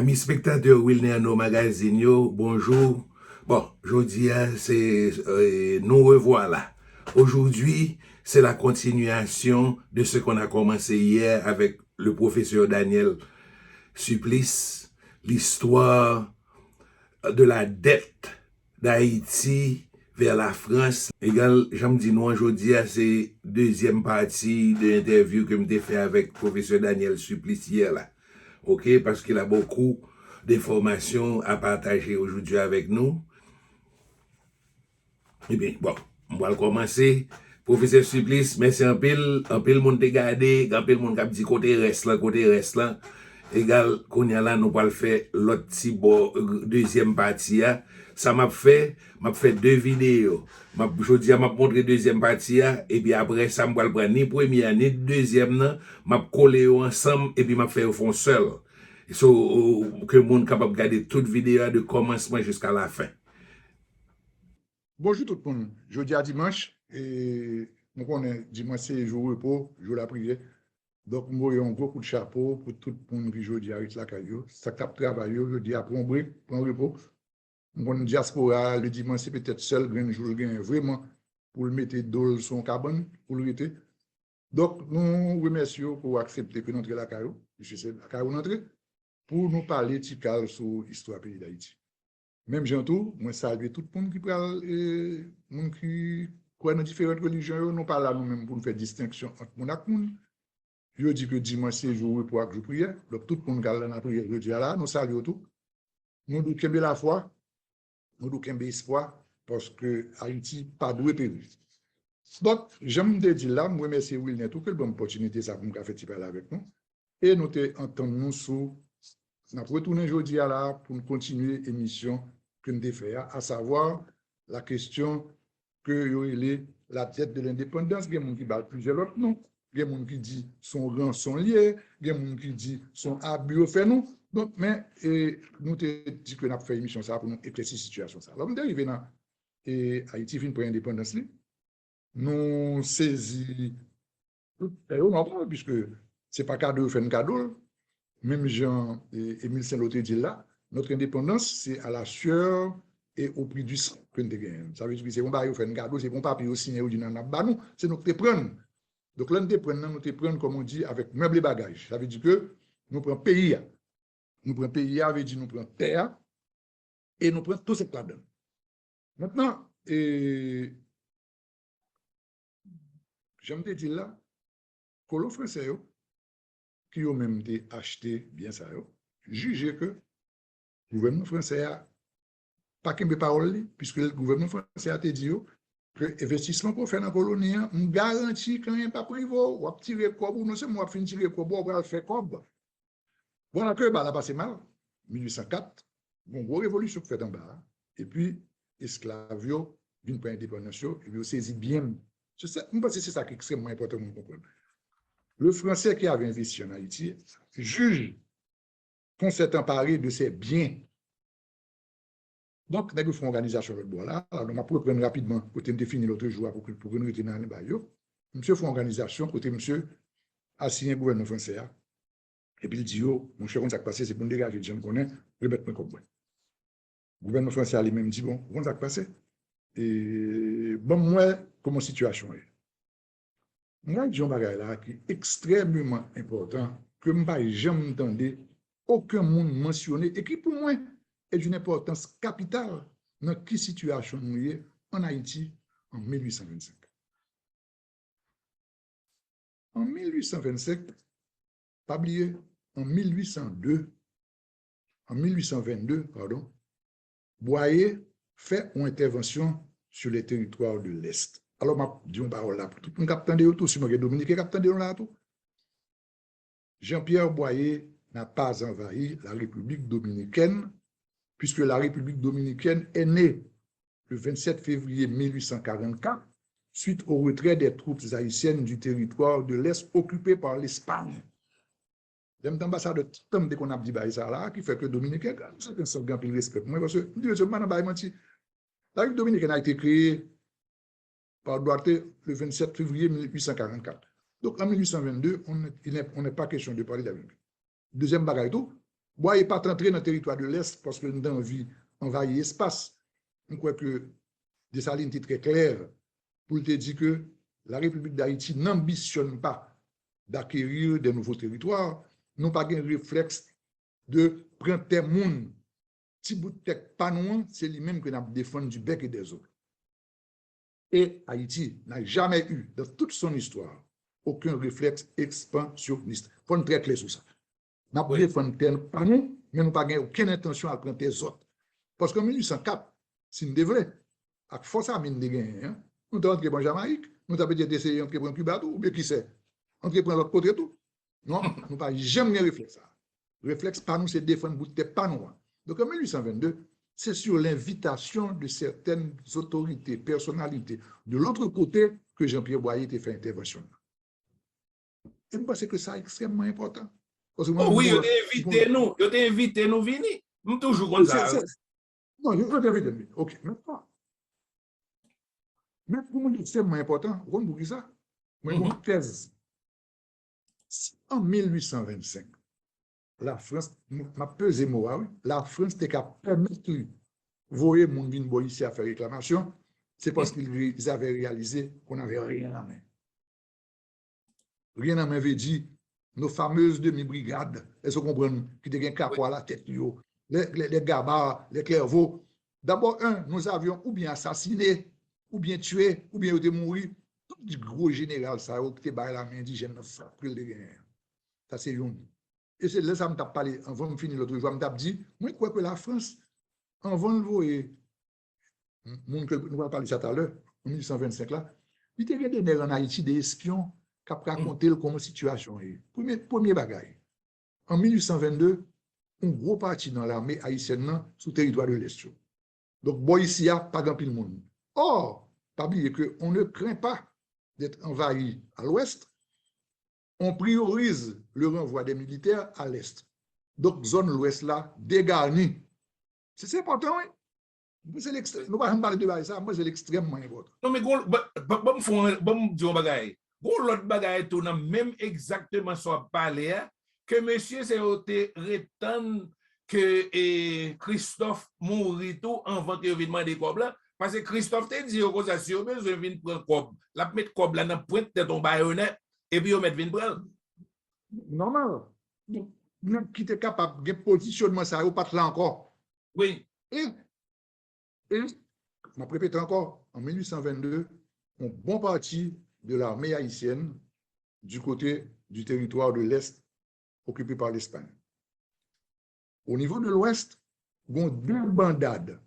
Amis spectateurs Wilner No Magazine, yo, bonjour. Bon, aujourd'hui, nous revoilà. Aujourd'hui, c'est la continuation de ce qu'on a commencé hier avec le professeur Daniel Supplice, l'histoire de la dette d'Haïti vers la France. Égal, j'aime dire nous aujourd'hui, c'est deuxième partie de l'interview que j'ai fait avec le professeur Daniel Supplice hier là. OK, parce qu'il a beaucoup d'informations à partager aujourd'hui avec nous. Eh bien, bon, on va commencer. Professeur Supplice, merci en pile monde te gardé, en pile monde qui dit côté reste là. Égal, qu'on y a là, nous allons faire l'autre petit deuxième partie. Ça m'a fait deux vidéos. Je dis, m'a montré deuxième partie, et puis après, ça m'a prendre ni première, ni deuxième, m'a collé ensemble, et puis m'a fait au fond seul. Que le monde capable de regarder toute vidéo de commencement jusqu'à la fin. Bonjour tout le monde. Jeudi à dimanche, et nous connaissons dimanche, c'est jour repos, jour la prière. Donc, moi, j'ai un gros coup de chapeau pour tout le monde qui jeudi avec la caillou. Ça tape travail, jeudi à prendre break, prendre repos. Mon diaspora, le dimanche, c'est peut-être seul, grand jour, vraiment, pour le mettre dans son cabane, pour le mettre. Donc, nous remercions pour accepter que notre la caillou, je sais, la caillou notre, pour nous parler tical sur l'histoire du pays d'Haïti. Même j'entends, moi salue tout le monde qui parle, monde qui croit dans différentes religions, nous parlons là nous-mêmes pour nous faire distinction entre monde et monde. Je dis que dimanche c'est jour pour que je prie, donc tout le monde garde la prière, je dis là, nous saluons tout. Nous devons aimer la foi, nous devons aimer l'espoir, parce que Haïti pas doit périr. Donc, j'aime te dire là, moi remercie Wilner tout que bonne opportunité ça pour nous faire parler avec nous. Et nous entendons nous sur nous avons retourné aujourd'hui là pour continuer l'émission que nous avons fait, à savoir la question que la dette de l'indépendance. Il y a des gens qui parlent plusieurs autres noms. Il y a des gens qui disent son rang sont liés. Il y a des gens qui disent son abus fait nous. Donc, mais nous avons dit que nous avons fait l'émission ça pour nous éclaircir la situation. Alors, nous arrivons dans Haïti vient pour l'indépendance. Nous saisissons tout, puisque ce n'est pas cadeau, fait un cadeau. Même Jean-Émile Saint-Loté dit là, notre indépendance, c'est à la sueur et au prix du sang que nous gagnons. Ça veut dire que c'est bon, bah, fait un cadeau, c'est bon papier au signé ou du nan, bah, nous, c'est nous qui prenons. Donc là, nous prenons, comme on dit, avec meubles et bagages. Ça veut dire que nous prenons pays. Nous prenons pays, ça veut dire nous prenons terre et nous prenons tout ce là-dedans. Maintenant, j'aime te dire là, que les Français, qui ont même acheté bien ça, jugé que le gouvernement français a pas qu'une parole, puisque le gouvernement français a dit que l'investissement qu'on fait dans la colonie, on garantit quand il n'y a pas privé, on va tirer quoi, non seulement on va tirer quoi, on va faire quoi. Voilà que là, passé mal, 1804, une grosse révolution faite en bas, et puis, esclavio, vient pour l'indépendance, et puis on saisit bien. Je pense que c'est ça qui est extrêmement important de comprendre. Le Français qui avait investi en Haïti juge qu'on s'est emparé de ses biens. Donc, nous avons une organisation de bois là. Alors, on va prendre rapidement, côté définir l'autre jour pour nous retenir dans les baillots. Monsieur fait une organisation, côté monsieur a signé le gouvernement français. Et puis il dit, mon cher, on s'est passé, c'est pour nous dégager, je me connais, remettre comme moi. Le gouvernement français a lui-même dit, bon, on s'est passé. Et bon, moi, comment la situation est? Moi, je dis un bagage là qui est extrêmement important, que je n'ai jamais entendu aucun monde mentionner, et qui pour moi est d'une importance capitale dans quelle situation nous sommes en Haïti en 1825. En 1825, pas oublier, en 1822, pardon, Boyer fait une intervention sur les territoires de l'Est. Alors, je dis une parole là, pour tout le monde qui attendait tout, si je suis Dominique qui attendait là tout. Jean-Pierre Boyer n'a pas envahi la République dominicaine, puisque la République dominicaine est née le 27 février 1844, suite au retrait des troupes haïtiennes du territoire de l'Est occupé par l'Espagne. J'aime l'ambassadeur Tom de qu'on a dit ça là, qui fait que Dominicain, c'est un seul grand respect. Moi, parce que, la République dominicaine a été créée par Duarte le 27 février 1844. Donc, en 1822, on n'est pas question de parler de la République. Deuxième bagaille tout, Bois n'est pas entré dans le territoire de l'Est parce que nous avons envie d'envahir l'espace. Je crois que Dessalines était très clair pour te dire que la République d'Haïti n'ambitionne pas d'acquérir de nouveaux territoires, non pas un réflexe de prendre tes monde, petit bout de tête pas non, c'est lui-même que nous défendu du bec et des autres. Et Haïti n'a jamais eu, dans toute son histoire, aucun réflexe expansionniste. Il faut être très clair sur ça. Nous avons défendu pas nous, mais nous n'avons aucune intention à prendre tes autres. Parce qu'en 1804, si nous devons, avec force à mine de gagner, nous avons entré en Jamaïque, nous avons essayé d'entrer en Cuba, ou bien qui sait, entrer par l'autre côté tout. Non, nous n'avons jamais eu réflexe. Le réflexe pas nous, c'est défendre bout de pas nous. Donc en 1822, c'est sur l'invitation de certaines autorités, personnalités de l'autre côté que Jean-Pierre Boyer a fait intervention. Et je pense que ça est extrêmement important. Parce que Oh oui, yo te invité nous venir. Nous toujours comme ça. Non, je veux t'inviter. OK, maintenant. Mais pour moi, c'est extrêmement important. Vous comprenez ça? Moi, j'ai une thèse. En 1825, la France, m'a pesé moral, la France était capable de permettre de voyer mon vin ici à faire réclamation, c'est parce qu'ils avaient réalisé qu'on n'avait rien en main. Rien en main veut dire nos fameuses demi-brigades, elles se comprennent, qui étaient un capot à la tête, les gabards, les clairvaux. D'abord, nous avions ou bien assassiné, ou bien tué, ou bien été mouru. Tout le gros général, ça, qui était la main indigène, frappé le guerre. Ça, c'est une. Et c'est là que je me parlé, avant de finir l'autre jour, je me dit, moi, je crois que la France, avant de voir, nous allons parler de ça tout à l'heure, en 1825, là, il y a des nègres en Haïti, des espions, qui ont raconté comment la situation est. Premier bagaille. En 1822, un gros parti dans l'armée haïtienne sous le territoire de l'Est. Donc, bon, ici, il n'y a pas grand pile monde. Or, pas oublier qu'on ne craint pas d'être envahi à l'ouest, on priorise le renvoi des militaires à l'est. Donc, zone l'ouest là, dégarnie. C'est important, oui. Nous ne pouvons pas parler de ça, moi, c'est l'extrêmement important. Non, mais bon, bon, dire un bagay. Bon, l'autre bagay tout nan même exactement soit parler que monsieur c'est été rétendre que Christophe mourit tout avant que vienne des cob là parce que Christophe te dit que ça si besoin vinn prendre cob. La mettre cob là dans pointe de ton baïonnette et puis on met vinn prendre. Normal. Nous qui était capable de positionnement ça ou pas là encore. Oui. Et je répète encore, en 1822, un bon parti de l'armée haïtienne du côté du territoire de l'Est occupé par l'Espagne. Au niveau de l'Ouest, il y a deux bandades.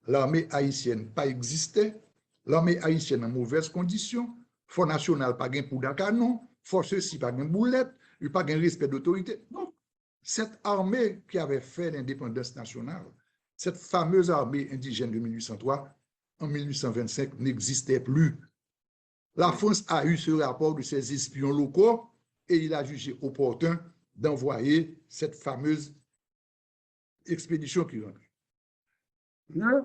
L'armée haïtienne pas existait, l'armée haïtienne en mauvaise condition, Force nationale pas gain pour d'un canon, force ci pas gain boulette, il pas gain respect d'autorité. Donc, cette armée qui avait fait l'indépendance nationale, cette fameuse armée indigène de 1803, en 1825 n'existait plus. La France a eu ce rapport de ses espions locaux et il a jugé opportun d'envoyer cette fameuse expédition qui rentre. Le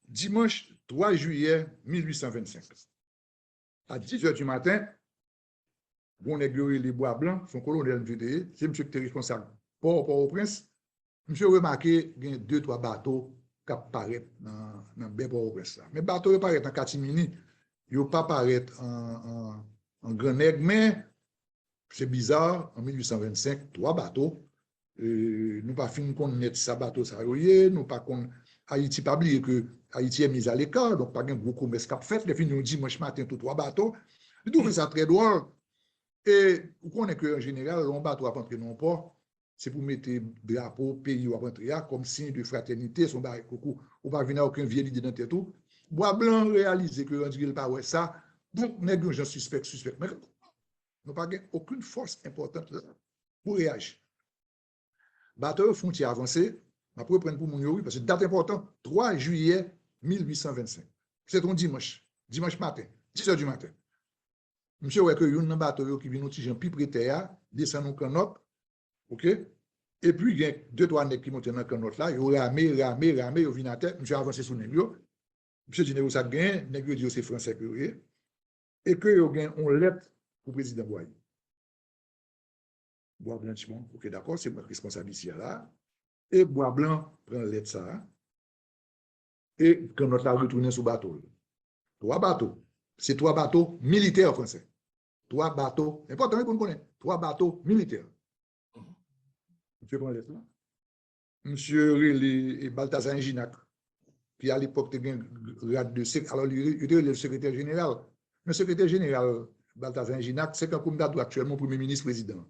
dimanche 3 juillet 1825, à 10h du matin, on a les Bois Blancs, son colonel VDE, c'est monsieur qui est responsable Port-au-Prince. Monsieur remarqué qu'il y a 2-3 bateaux qui apparaissent dans le Port-au-Prince. Mais les bateaux apparaissent en catimini, ils ne pas apparaître en Grand Nègre, mais c'est bizarre, en 1825, 3 bateaux. Nous pas fini qu'on net ça bateau ça nous pas qu'on Haïti pas oublier que Haïti est mis à l'écart donc pas un gros commerce cap fait depuis nous dimanche matin tous 3 bateaux je trouve ça très drôle et vous connaissez que en général un bateau à rentrer non port c'est pour mettre drapeau pays à rentrer comme signe de fraternité son bail coucou ou pas venir aucun vieil idée dans tête tout Bois Blanc réaliser que on dit pas ouais ça donc nèg gens suspect mais nous pas aucune force importante pour réagir. Bateau frontière avancée, je vais prendre pour mon youri, parce que date importante, 3 juillet 1825. C'est un dimanche matin, 10h du matin. Monsieur, ouais, que y a un bateau qui vient nous tirer un pied prêté, descend au canot, ok? Et puis, il y a 2-3 nègres qui montent dans le canot là, ils ont ramé, ils viennent à terre, monsieur avancé sur nègre. Monsieur dit, nègre, ça gagne, nègre dit, c'est français que vous et que vous gagne, on lettre pour le président Boyer. Bois Blanchiment, ok, d'accord, c'est ma responsabilité là. Et Bois Blanc prend lettre ça. Et quand notre a retourné sous bateau. 3 bateaux. C'est 3 bateaux militaires français. 3 bateaux. Important qu'on connaît. 3 bateaux militaires. Monsieur prend lettre là. Monsieur Relé et Balthazar Inginac, qui à l'époque était un grade de secrétaire. Alors, il était le secrétaire général. Le secrétaire général Balthazar Inginac, c'est comme date actuellement Premier ministre président.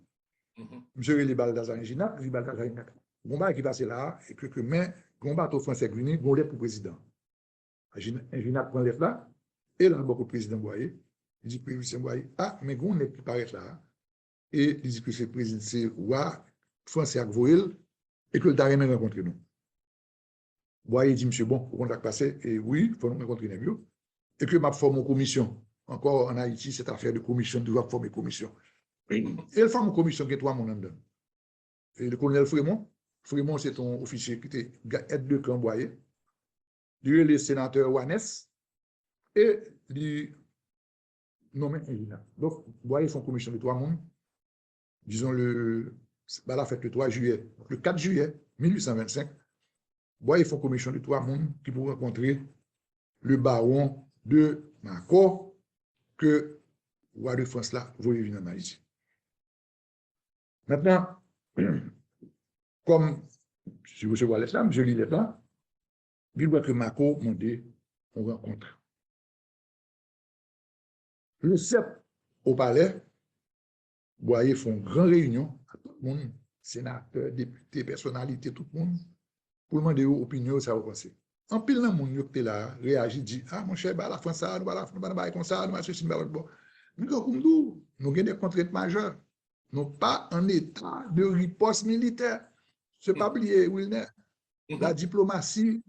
Monsieur Relé Balthazar Inginac, dit Balthazar Inginac. Bon, qui passe là, et que mais, bon bateau français venu, bon lettre pour le président. Inginac prend lettre là, et là, le président Boyer, il dit, président Boyer, ah, mais on n'est plus paraître là. Et il dit que c'est le président, c'est roi français avec Voël, et que le Daré m'a rencontré nous. Boyer dit, monsieur, bon, on va passer, et oui, il faut nous rencontrer les vieux, et que m'a formé une commission. Encore en Haïti, cette affaire de commission, de former commission. Et elle forme une commission qui est 3 mois dedans. Et le colonel Frémont, Frémont, c'est ton officier qui était aide de camp Boyer. Lui, le sénateur Wanès, et lui nommé ingénieur. Donc, Boyer font commission de 3 mois, disons la fête le 3 juillet. Donc, le 4 juillet 1825, Boyer font commission de 3 mois qui pour rencontrer le baron de Macor que le roi de France là voulait venir en Haïti. Maintenant, comme si vous recevez l'Islam, je lis les plans, il voit que Macor m'a dit on rencontre. Le 7 au palais, Boyer font une grande réunion à tout le monde, sénateurs, députés, personnalités, tout le monde, pour demander aux opinions, ça va passer. En pile, le monde qui était là réagit, dit ah, mon cher, la France, ça, nous allons comme ça, nous allons ceci, nous allons bon. Nous avons des contraintes majeures. Nous sommes pas en état de riposte militaire. Ce n'est pas oublier, Wilner. La diplomatie,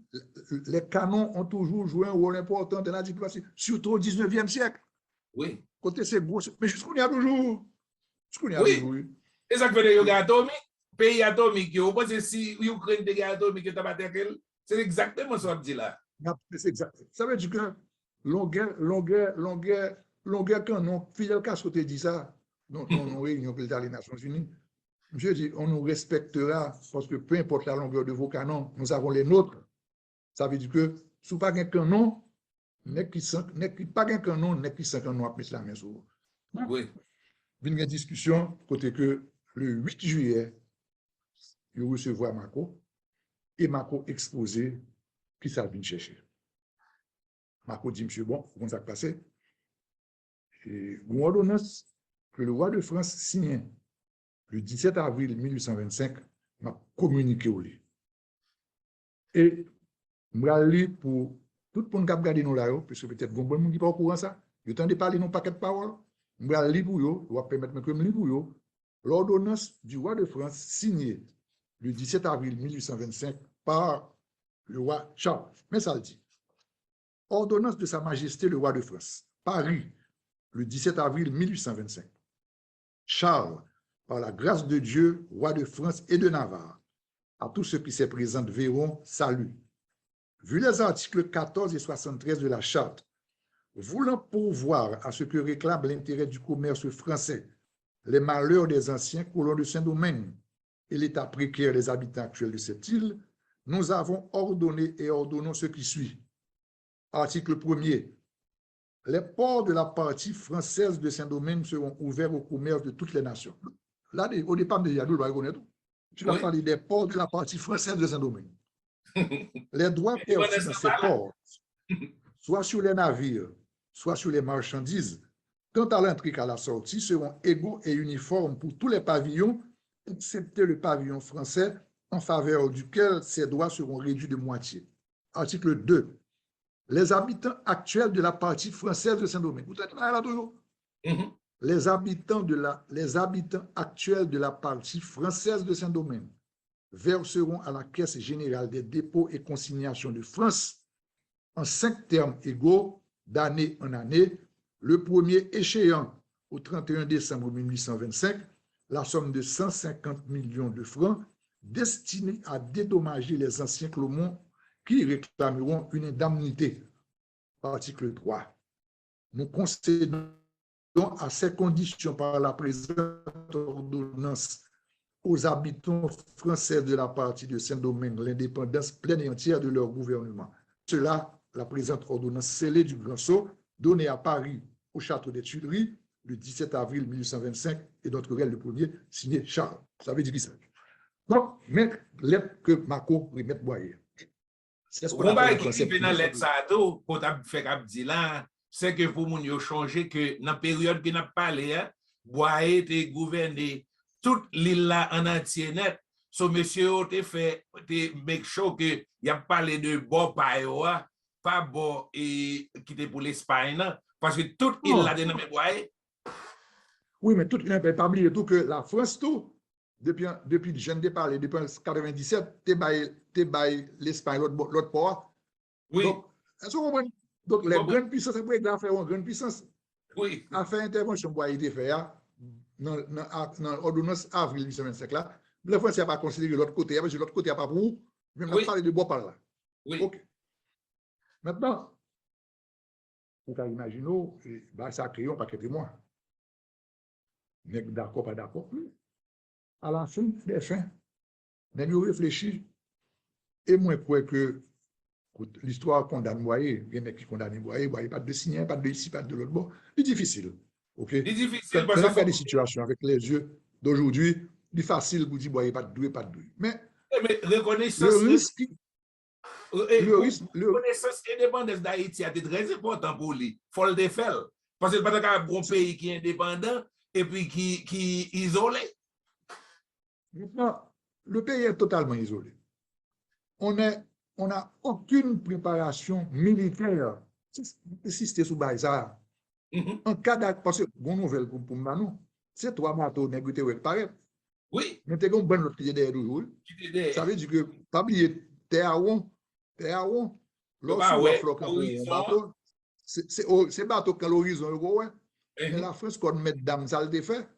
les canons ont toujours joué un rôle important dans la diplomatie, surtout au 19e siècle. Oui. Côté c'est gros, mais jusqu'où il y a toujours. Oui. Et ça fait des guerres atomiques, pays atomiques, vous pensez si l'Ukraine des guerres atomiques, c'est exactement ce qu'on dit là. C'est exact. Ça veut dire que longueur canon, Fidel Castro te dit ça, dans nos réunions pour les Nations Unies. Je dis, on nous respectera parce que peu importe la longueur de vos canons, nous avons les nôtres. Ça veut dire que, si vous n'avez pas un canon, n'est pas un canon, n'est qui 5 canons à mettre la main sur vous. Oui. Une discussion, côté que le 8 juillet, il recevoir Macor, et Macor exposé qui ça vient chercher. Macor dit, monsieur, bon, comment ça passe? Et une ordonnance que le roi de France signe le 17 avril 1825, m'a communiqué au lit. Et je vais pour tout le monde qui a regardé nous là, parce que peut-être bon monde qui n'est pas au courant de ça, il temps de parler nos paquets de paroles. Je vais lire pour eux, je vais permettre que je lise pour eux, l'ordonnance du roi de France signée le 17 avril 1825 par le roi Charles. Mais ça le dit. Ordonnance de Sa Majesté le roi de France, Paris, le 17 avril 1825. Charles, par la grâce de Dieu, roi de France et de Navarre, à tous ceux qui se présentent verront salut. Vu les articles 14 et 73 de la Charte, voulant pourvoir à ce que réclame l'intérêt du commerce français, les malheurs des anciens colons de Saint-Domingue et l'état précaire des habitants actuels de cette île, nous avons ordonné et ordonnons ce qui suit. Article 1er. Les ports de la partie française de Saint-Domingue seront ouverts au commerce de toutes les nations. Là, au départ, il y a deux lois reconnaître. Tu vas parler des ports de la partie française de Saint-Domingue. Les droits perçus dans ces ports, soit sur les navires, soit sur les marchandises, quant à l'entrée qu'à la sortie, seront égaux et uniformes pour tous les pavillons, excepté le pavillon français, en faveur duquel ces droits seront réduits de moitié. Article 2. Les habitants actuels de la partie française de Saint-Domingue. Vous êtes là toujours? Les habitants actuels de la partie française de Saint-Domingue verseront à la Caisse générale des dépôts et consignations de France, en 5 termes égaux, d'année en année, le premier échéant au 31 décembre 1825, la somme de 150 millions de francs destinée à dédommager les anciens clomons qui réclameront une indemnité. Article 3. Nous concédons à ces conditions par la présente ordonnance aux habitants français de la partie de Saint-Domingue l'indépendance pleine et entière de leur gouvernement. Cela, la présente ordonnance scellée du Grand Sceau, donnée à Paris au château des Tuileries le 17 avril 1825 et notre réel le premier, signé Charles. Ça veut dire ça. Donc, mettre lettre que Marco remet Boyer. C'est ce qu'on appelle en français. Dans lettre ça, quand on fait comme dit là, c'est que pour moun yo changer que dans la période que n'a parlé, Boyer était gouverné toute l'île là en entier net. So monsieur te fait te make sure que y a parlé de bon payoa, pas bon et qui était pour l'Espagne parce que toute l'île là de Boyer. Oui, mais toute l'île pas oublier tout que la France tout depuis je ne parlé depuis 97, te bail l'Espagne l'autre port. Oui. Donc les grandes puissances après faire une grande puissance. Oui. A fait intervention Boyer était fait dans l'ordonnance avril 1825 là. La France n'a pas considéré l'autre côté, parce que l'autre côté n'a pas pour où, même on parle de bois par là. Oui. OK. Maintenant, vous pouvez imaginer, ça a créé un paquet de mois. Mais d'accord, pas d'accord. À la fin des fins, nous réfléchissons. Et moi, je crois que l'histoire condamne Boyer, il y en a qui condamnent Boyer, pas de signer, pas de ici, pas de l'autre bord. C'est difficile. OK? C'est difficile parce que. Quand on a des situations avec les yeux d'aujourd'hui, c'est facile pour dire Boyer, pas de doué, pas de doué. Mais reconnaissance. Le risque. Reconnaissance et indépendance d'Haïti a été très important pour lui. Il faut le défaire. Parce que c'est pas un bon pays qui est indépendant et puis qui est isolé. Maintenant, le pays est totalement isolé. On n'a aucune préparation militaire. Si c'était sous Baïsa, en cas d'acte, parce que bonne nouvelle pour nous, c'est 3 bateaux négociés avec pareil. Oui. Mais tu as une bonne autre qui est derrière toujours. Ça veut dire que, pas oublier, Terre-Ouon, lorsque on flotte un bateau, c'est bateau quand l'horizon, mais la France, quand met dame, ça le fait,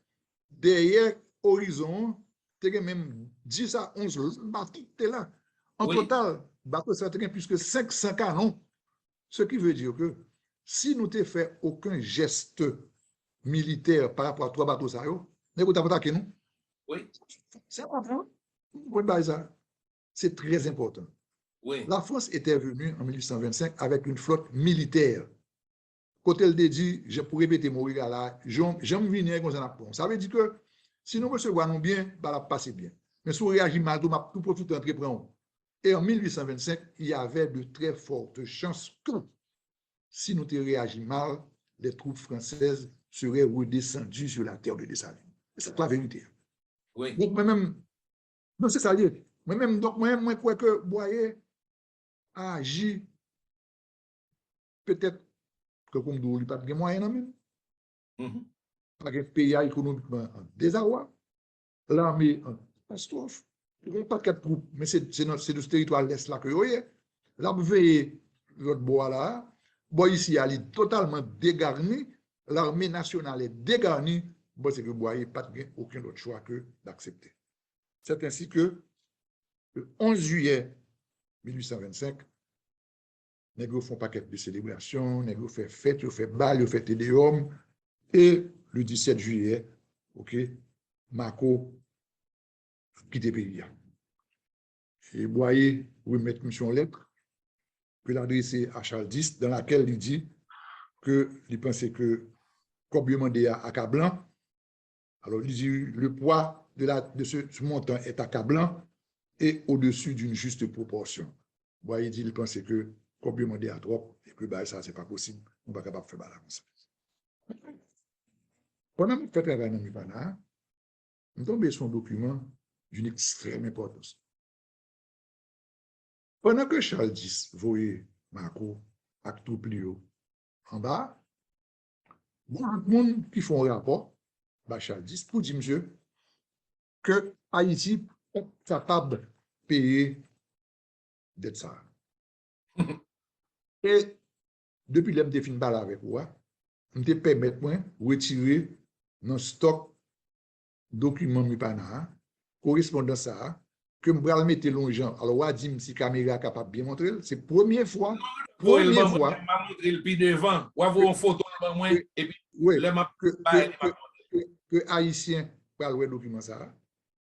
derrière horizon, tu as même 10 à 11 bateaux là. En total, bateau, ça a plus que 500 canons. Ce qui veut dire que si nous n'avons fait aucun geste militaire par rapport à 3 bateaux, ça, nous n'avons pas attaqué nous. Oui. C'est important. C'est très important. Oui. La France était venue en 1825 avec une flotte militaire. Quand elle dit, je pourrais répéter mon regard là, j'aime venir comme ça. Ça veut dire que si nous recevons bien, ça va passer bien. Mais si on réagit mal, tout pour tout entreprendre. Et en 1825, il y avait de très fortes chances que si nous réagissons mal, les troupes françaises seraient redescendues sur la terre de Dessalines. C'est la vérité. Oui. Donc, moi-même, non, c'est ça. Moi-même, donc, moi, je crois que Boyer a agi peut-être que comme nous, il n'y a pas de moyens, même. Pas de pays économiquement en désarroi. L'armée en catastrophe. Il n'y a pas de troupes, mais c'est de ce territoire l'Est là que vous voyez. Là, vous voyez l'autre bois là. Bois ici, elle est totalement dégarnie. L'armée nationale est dégarnie. Bon, c'est que Boyer n'a pas aucun autre choix que d'accepter. C'est ainsi que le 11 juillet 1825, nous font paquet de célébrations, nous fait fête, nous fait bal, nous fait tédéum. Et le 17 juillet, OK, Marco quitte le pays. Et Boyer remet une lettre que l'adresse à Charles X, dans laquelle il dit qu'il pensait que comme demandé à accablant, alors il dit le poids de ce montant est accablant et au-dessus d'une juste proportion. Boyer dit il pensait que comme demandé à trop et que bah, ça c'est pas possible, on va pas capable de faire comme ça. Pendant que je fais travail dans Mipana, je tombe sur un document d'une extrême importance. Pendant que Charles X voyait Marco avec tout plio en bas, beaucoup de monde qui font un rapport, Charles X, pour dire, monsieur, que Haïti est capable de payer dette ça. Et depuis que je me fin avec moi, je me permets de retirer dans stock document Mipana, correspondance ça, que je vais mettre l'ongeant. Alors, on dit si la caméra est capable de bien montrer, c'est la première fois. Première fois. Je vais montrer le pied devant. On va voir une photo de moi. Et puis, que Haïtien va le document ça.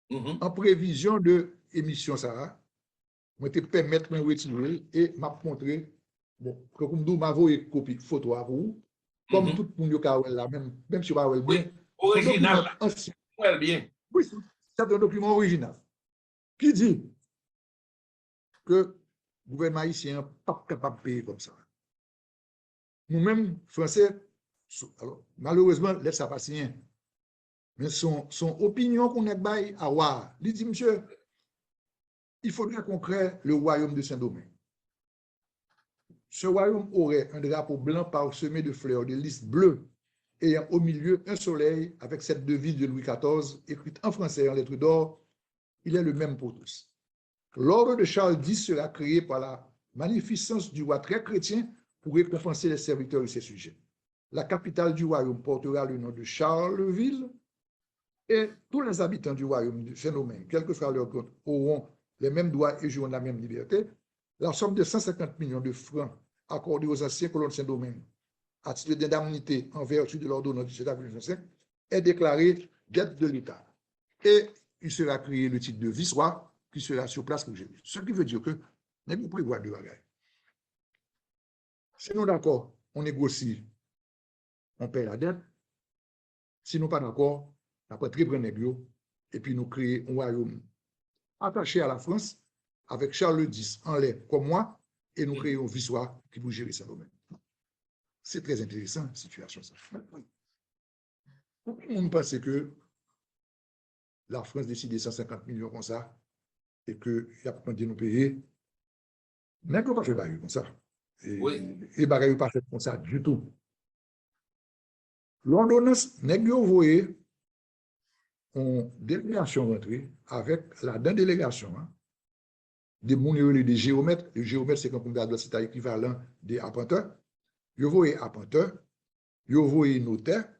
en prévision de émission ça, moi te permettre de retirer et m'a montré bon comme nous m'a envoyé copie photo à vous comme tout le monde a là même si pas bien original bien oui c'est un document original qui dit que le gouvernement haïtien n'est pas capable de payer comme ça. Nous-mêmes, Français, alors, malheureusement, laisse ça passer. Mais son opinion qu'on a bail à voir, il dit, monsieur, il faudrait qu'on crée le royaume de Saint-Domingue. Ce royaume aurait un drapeau blanc parsemé de fleurs de lys bleues, ayant au milieu un soleil avec cette devise de Louis XIV, écrite en français en lettres d'or, il est le même pour tous. L'ordre de Charles X sera créé par la magnificence du roi très chrétien pour récompenser les serviteurs de ses sujets. La capitale du royaume portera le nom de Charleville et tous les habitants du royaume de Saint-Domingue, quel que soit leur compte, auront les mêmes droits et joueront la même liberté. La somme de 150 millions de francs accordée aux anciens colons de Saint-Domingue à titre d'indemnité en vertu de l'ordonnance du 7 avril 1905 est déclarée dette de l'État. Et il sera créé le titre de vice-roi qui sera sur place pour gérer. Ce qui veut dire que nous pouvons prévoir deux bagages. Si nous d'accord, on négocie, on paye la dette. Si nous pas d'accord, on peut très prendre et puis nous créer un royaume attaché à la France avec Charles X en l'air comme moi et nous créons un vice-roi qui peut gérer ça nous-mêmes. C'est très intéressant, la situation. On pense que la France décide 150 millions comme ça et qu'il y a pas de nous payer. Mais qu'on ne peut pas faire comme ça. Et bagaille pas fait comme ça du tout. L'ordonnance n'est pas envoyée en délégation rentrée avec la délégation des des géomètres. Le géomètre, c'est comme c'est équivalent des apprentés. Vous voyez apprenteurs, vous voyez notaires,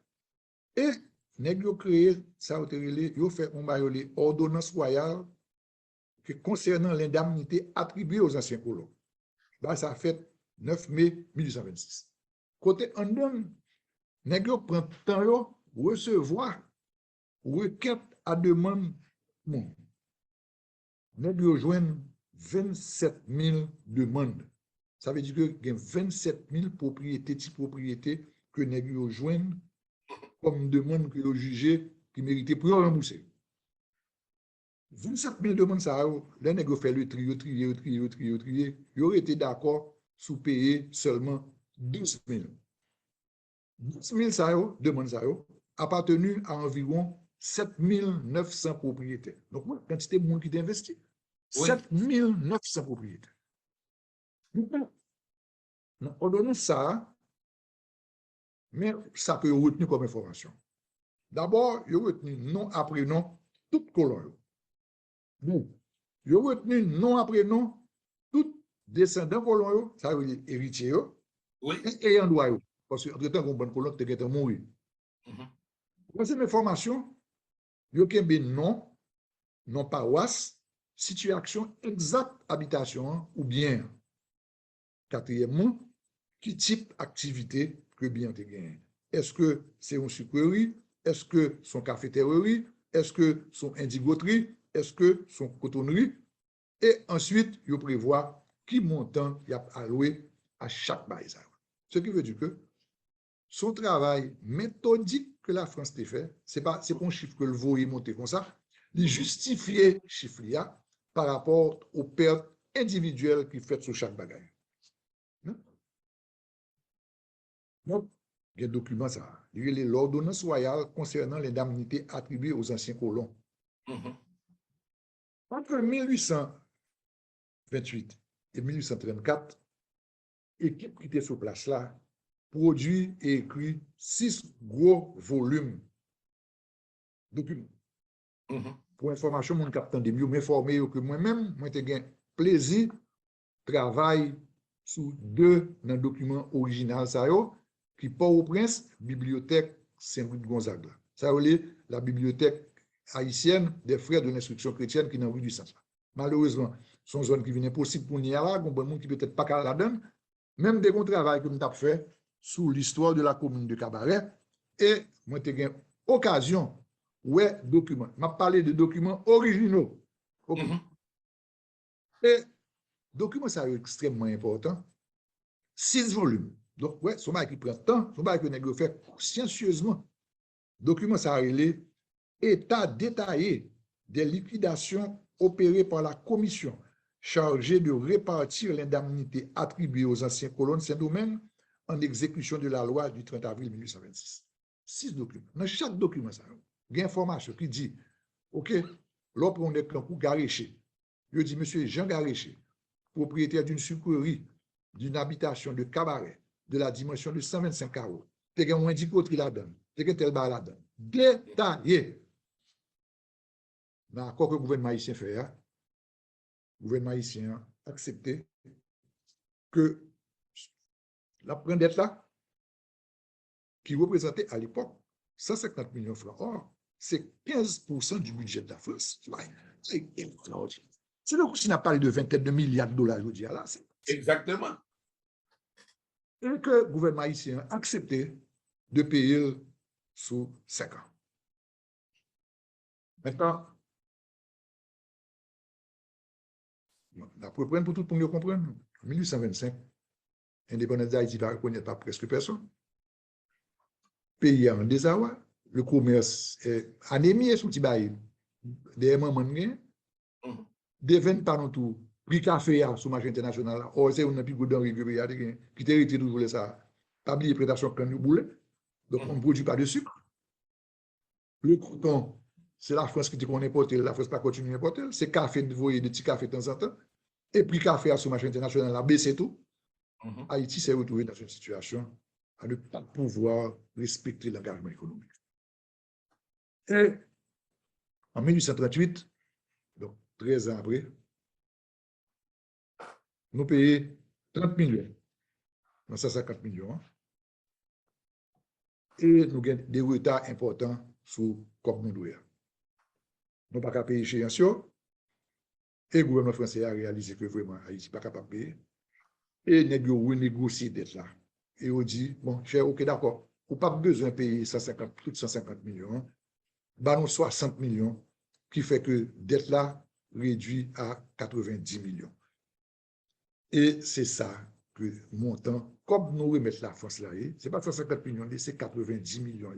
et vous créé ça, vous fait une ordonnance royale concernant l'indemnité attribuée aux anciens colons. Là, ça fait 9 mai 1826. Côté en donne, vous prend temps de recevoir requête à demande. Bon. Vous joignent 27 000 demandes. Ça veut dire qu'il y a 27 000 propriétés, types propriétés que nous joignent comme demande que vous jugez qui méritait pour rembourser. 27 000 demandes, ça, là, nous fait le trier. Ils auraient été d'accord sous payer seulement 12 000. 12 000 ça, demandes, ça, appartenu à environ 7 900 propriétaires. Donc, moi, quantité de monde qui t'investit. 7 900 propriétaires. On donne ça, mais ça peut retenir comme information. D'abord, il retenu nom après nom, tout colon. Bon, il retenu nom après nom, tout descendant colon, ça veut dire héritier, et ayant droit. Parce que entre-temps, on bon colon, tu es mourir. Troisième information, il y a un nom paroisse, situation exacte habitation ou bien. Quatrièmement, qui type d'activité que bien tu gagnes. Est-ce que c'est une sucrerie? Est-ce que son cafétéria? Est-ce que son indigoterie? Est-ce que son cotonnerie? Et ensuite, il prévoit qui montant il a alloué à chaque bail. Ce qui veut dire que son travail méthodique que la France a fait, c'est pas un chiffre que le voyez monter comme ça, il justifier chiffre par rapport aux pertes individuelles qu'il fait sur chaque bagage. Donc, il y a un document, ça. Il y a l'ordonnance royale concernant l'indemnité attribuée aux anciens colons. Entre 1828 et 1834, l'équipe qui était sur place là produit et écrit 6 gros volumes de documents. Pour information, mon capitaine de mieux m'informer que moi-même, moi, j'ai eu plaisir travail sur 2 documents originaux, ça qui Port-au-Prince, bibliothèque Saint-Louis de Gonzague. Ça veut dire la bibliothèque haïtienne des frères de l'instruction chrétienne qui est dans la rue du Sens. Malheureusement, son zone qui vient possible pour nous là, bon monde qui peut-être pas qu'à la donne, même des bons travail que nous avons fait sur l'histoire de la commune de Cabaret, et moi j'ai eu occasion ouais, documents. Je parlé de documents originaux. OK. Et documents, ça est extrêmement important. 6 volumes. Donc, ouais, son bail qui prend temps, son bail que nous fait consciencieusement. Document, ça a relé état détaillé des liquidations opérées par la commission chargée de répartir l'indemnité attribuée aux anciens colons Saint-Domingue en exécution de la loi du 30 avril 1826. 6 documents. Dans chaque document, ça, il y a une information qui dit, OK, l'autre on est un coup Garéché. Je dis, monsieur Jean Garéché, propriétaire d'une sucrerie, d'une habitation de cabaret, de la dimension de 125 carreaux. Tu as un indicoterie là-dedans, tu as tel bar là-dedans. Détaillé. Dans l'accord que le gouvernement haïtien fait, le gouvernement haïtien a accepté que la prendre dette là, qui représentait à l'époque 150 millions de francs. Or, c'est 15% du budget de la France. C'est extraordinaire. C'est le coup qui n'a parlé de vingtaine de milliards de dollars, je dis là. Exactement. Et que le gouvernement haïtien a accepté de payer sous 5 ans. Maintenant, la preuve pour tout le monde comprendre. En 1825, l'indépendance d'Haïti va reconnaître par presque personne. Pays en désarroi, le commerce est anémié sous Tibaï. Des moments des 20 par nous tout, prix café sur le marché international. Or, c'est un plus gros denrée qui t'hérite toujours ça. Pas oublier prédation quand nous boulons. Donc, on ne produit pas de sucre. Le coton, c'est la France qui dit qu'on importe, la France pas continue à importer. C'est café, vous voyez, des petits cafés de temps en temps. Et prix café sur le marché international a baissé tout. Haïti s'est retrouvé dans une situation à ne pas pouvoir respecter l'engagement économique. Et en 1838, donc 13 ans après, nous payons 30 millions, 150 millions, et nous avons des retards importants sur comme nous devons. Nous n'avons pas payer échéance, et le gouvernement français a réalisé que vraiment Haïti n'est pas capable de payer. Et nous avons renégocié d'être là. Et on dit, bon, cher, ok, d'accord, vous n'avez pas besoin de payer 150, plus de 150 millions, bah, nous 60 millions, qui fait que dette là réduit à 90 millions. Et c'est ça que montant, comme nous remettons la France là, ce n'est pas 150 millions, c'est 90 millions.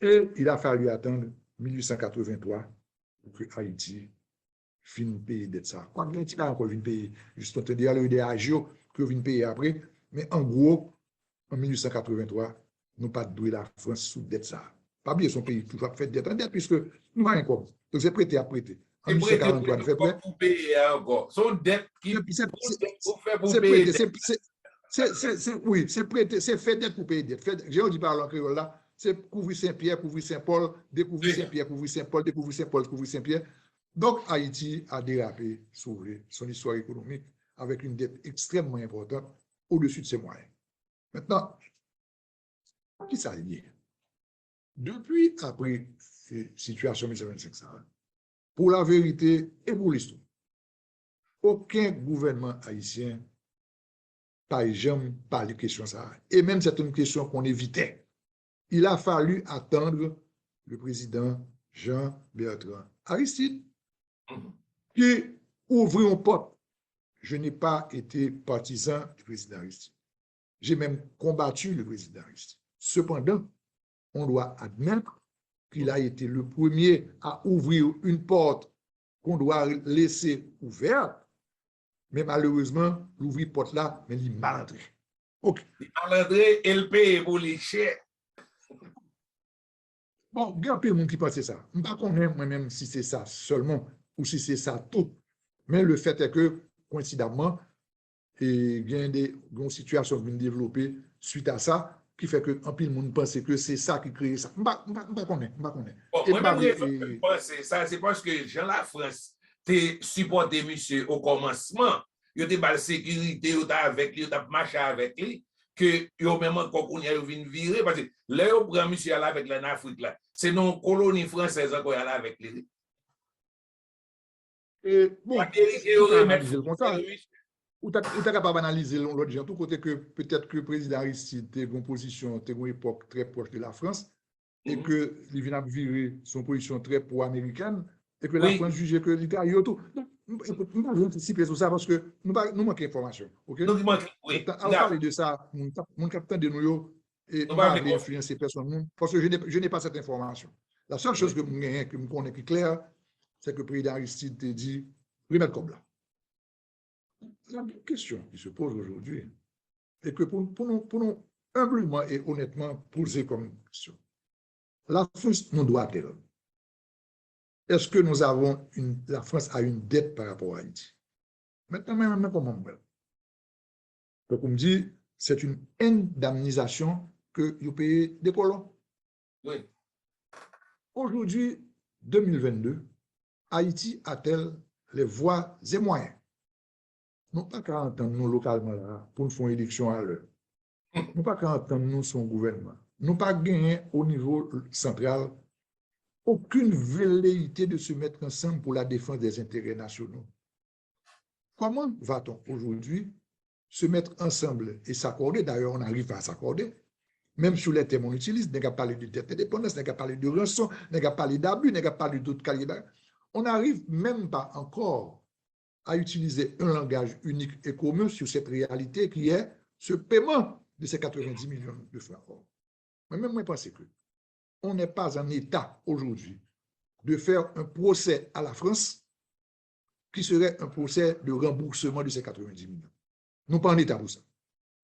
Et il a fallu attendre 1883 pour que Haïti finisse de payer dette ça. Quand Haïti a encore une payer, juste on il y a eu des agios que vient payer après, mais en gros, en 1883, nous pas doué la France sous dette ça. Pas bien son pays toujours fait dette en dette puisque nous n'avons rien comme. Donc c'est prêté à prêter. En 1843, nous fait prêt. Pour payer encore. Son dette qui c'est prêté. Oui, c'est prêté, c'est fait dette pour payer dette. J'ai dit par l'encréole là, c'est couvrir Saint-Pierre, couvrir Saint-Paul, découvrir Saint-Pierre, couvrir Saint-Paul, découvrir Saint-Paul, couvrir Saint-Pierre. Donc Haïti a dérapé sur son histoire économique avec une dette extrêmement importante au-dessus de ses moyens. Maintenant, qui ça lié? Depuis après cette situation 1925, pour la vérité et pour l'histoire, aucun gouvernement haïtien n'a jamais parlé de question ça. Et même c'est une question qu'on évitait. Il a fallu attendre le président Jean-Bertrand Aristide qui ouvrit une porte. Je n'ai pas été partisan du président Aristide. J'ai même combattu le président Aristide. Cependant, on doit admettre qu'il a été le premier à ouvrir une porte qu'on doit laisser ouverte. Mais malheureusement, l'ouvrir porte là, mais il est mal entré. Okay. Il est mal entré et le paye pour les chers. Bon, il y a un peu de monde qui pense ça. Je ne sais pas moi-même si c'est ça seulement ou si c'est ça tout. Mais le fait est que, coïncidemment, il y a des situations qui vont développer suite à ça, qui fait que un peu de monde pense que c'est ça qui crée ça. Je ne sais pas connaître. Moi-même, ça, c'est parce que Jean la France t'es supporté monsieur au commencement. Il a la sécurité, il a avec lui, il a marché avec lui, que il a même encore qu'on y a virer parce que là, il prend monsieur avec l'Afrique là. C'est non colonie française encore avec lui. Et bon, ou tu es capable d'analyser l'autre genre, tout côté que peut-être que le président Aristide était une position, était une époque très proche de la France, et que il vient virer son position très pro-américaine et que la Oui, France jugeait que l'Italie est tout. Donc, nous pas anticiper sur ça parce que nous manquons d'informations. OK? donc il manque, oui, Maintenant, tout à à fait. parler de ça, mon capitaine de nous, et Nous pas parlons de aller quoi? influencer personne parce que je n'ai pas cette information. La seule chose Oui, que je connais qui est claire, c'est que le président Aristide t'a dit remettre comme là. La question qui se pose aujourd'hui est que pour nous humblement et honnêtement poser comme question, la France nous doit elle. Est-ce que nous avons la France a une dette par rapport à Haïti? Maintenant, comment on. Donc, on me dit, c'est une indemnisation que vous payez des colons. oui. Aujourd'hui, 2022, Haïti a-t-elle les voies et moyens? Nous pas qu'à entendre nous localement là, pour nous faire une élection à l'heure. Nous pas qu'à entendre nous son gouvernement. Nous pas gagné au niveau central aucune velléité de se mettre ensemble pour la défense des intérêts nationaux. Comment va-t-on aujourd'hui se mettre ensemble et s'accorder? D'ailleurs, on arrive à s'accorder. Même sur les thèmes, on utilise, n'est-ce pas parler de dette indépendance, n'est-ce pas parler de rançon, n'est-ce pas parler d'abus, n'est-ce pas parler d'autres calibres. On n'arrive même pas encore à utiliser un langage unique et commun sur cette réalité qui est ce paiement de ces 90 millions de francs. Mais même moi, je pense que on n'est pas en état aujourd'hui de faire un procès à la France qui serait un procès de remboursement de ces 90 millions. Nous pas en état pour ça.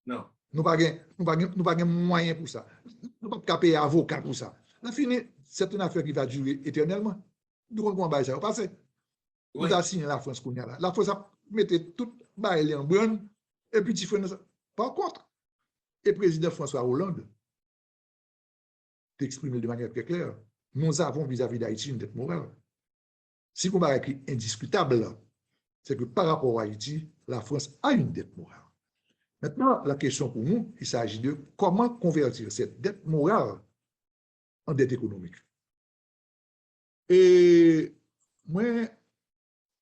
Non. Nous pas de moyens pour ça. Nous pas payer avocat pour ça. La fini, c'est une affaire qui va durer éternellement. Nous comprenons comment ça va passer. Nous Oui. avons signé la France qu'on y a là. La France a mis tout bail en brun et puis tu fais ça. Par contre, le président François Hollande t'exprime de manière très claire. Nous avons vis-à-vis d'Haïti une dette morale. Si on va écrit indiscutable, c'est que par rapport à Haïti, la France a une dette morale. Maintenant, la question pour nous, il s'agit de comment convertir cette dette morale en dette économique. Et moi,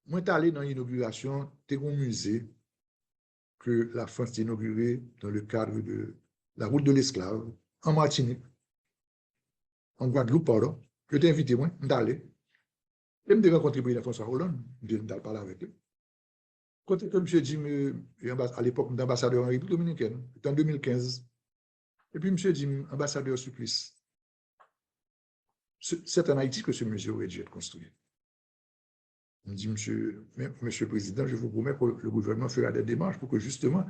suis allé dans l'inauguration de un musée que la France a inauguré dans le cadre de la route de l'esclave en Martinique, en Guadeloupe, pardon. Je t'ai invité, moi, d'aller. Et je me rencontré le président François Hollande, je me parler avec lui. Quand M. dit, à l'époque, ambassadeur en République dominicaine, c'était en 2015. Et puis, M. dit, ambassadeur Supplice, c'est en Haïti que ce musée aurait dû être construit. Il me dit, monsieur le Président, je vous promets que le gouvernement fera des démarches pour que justement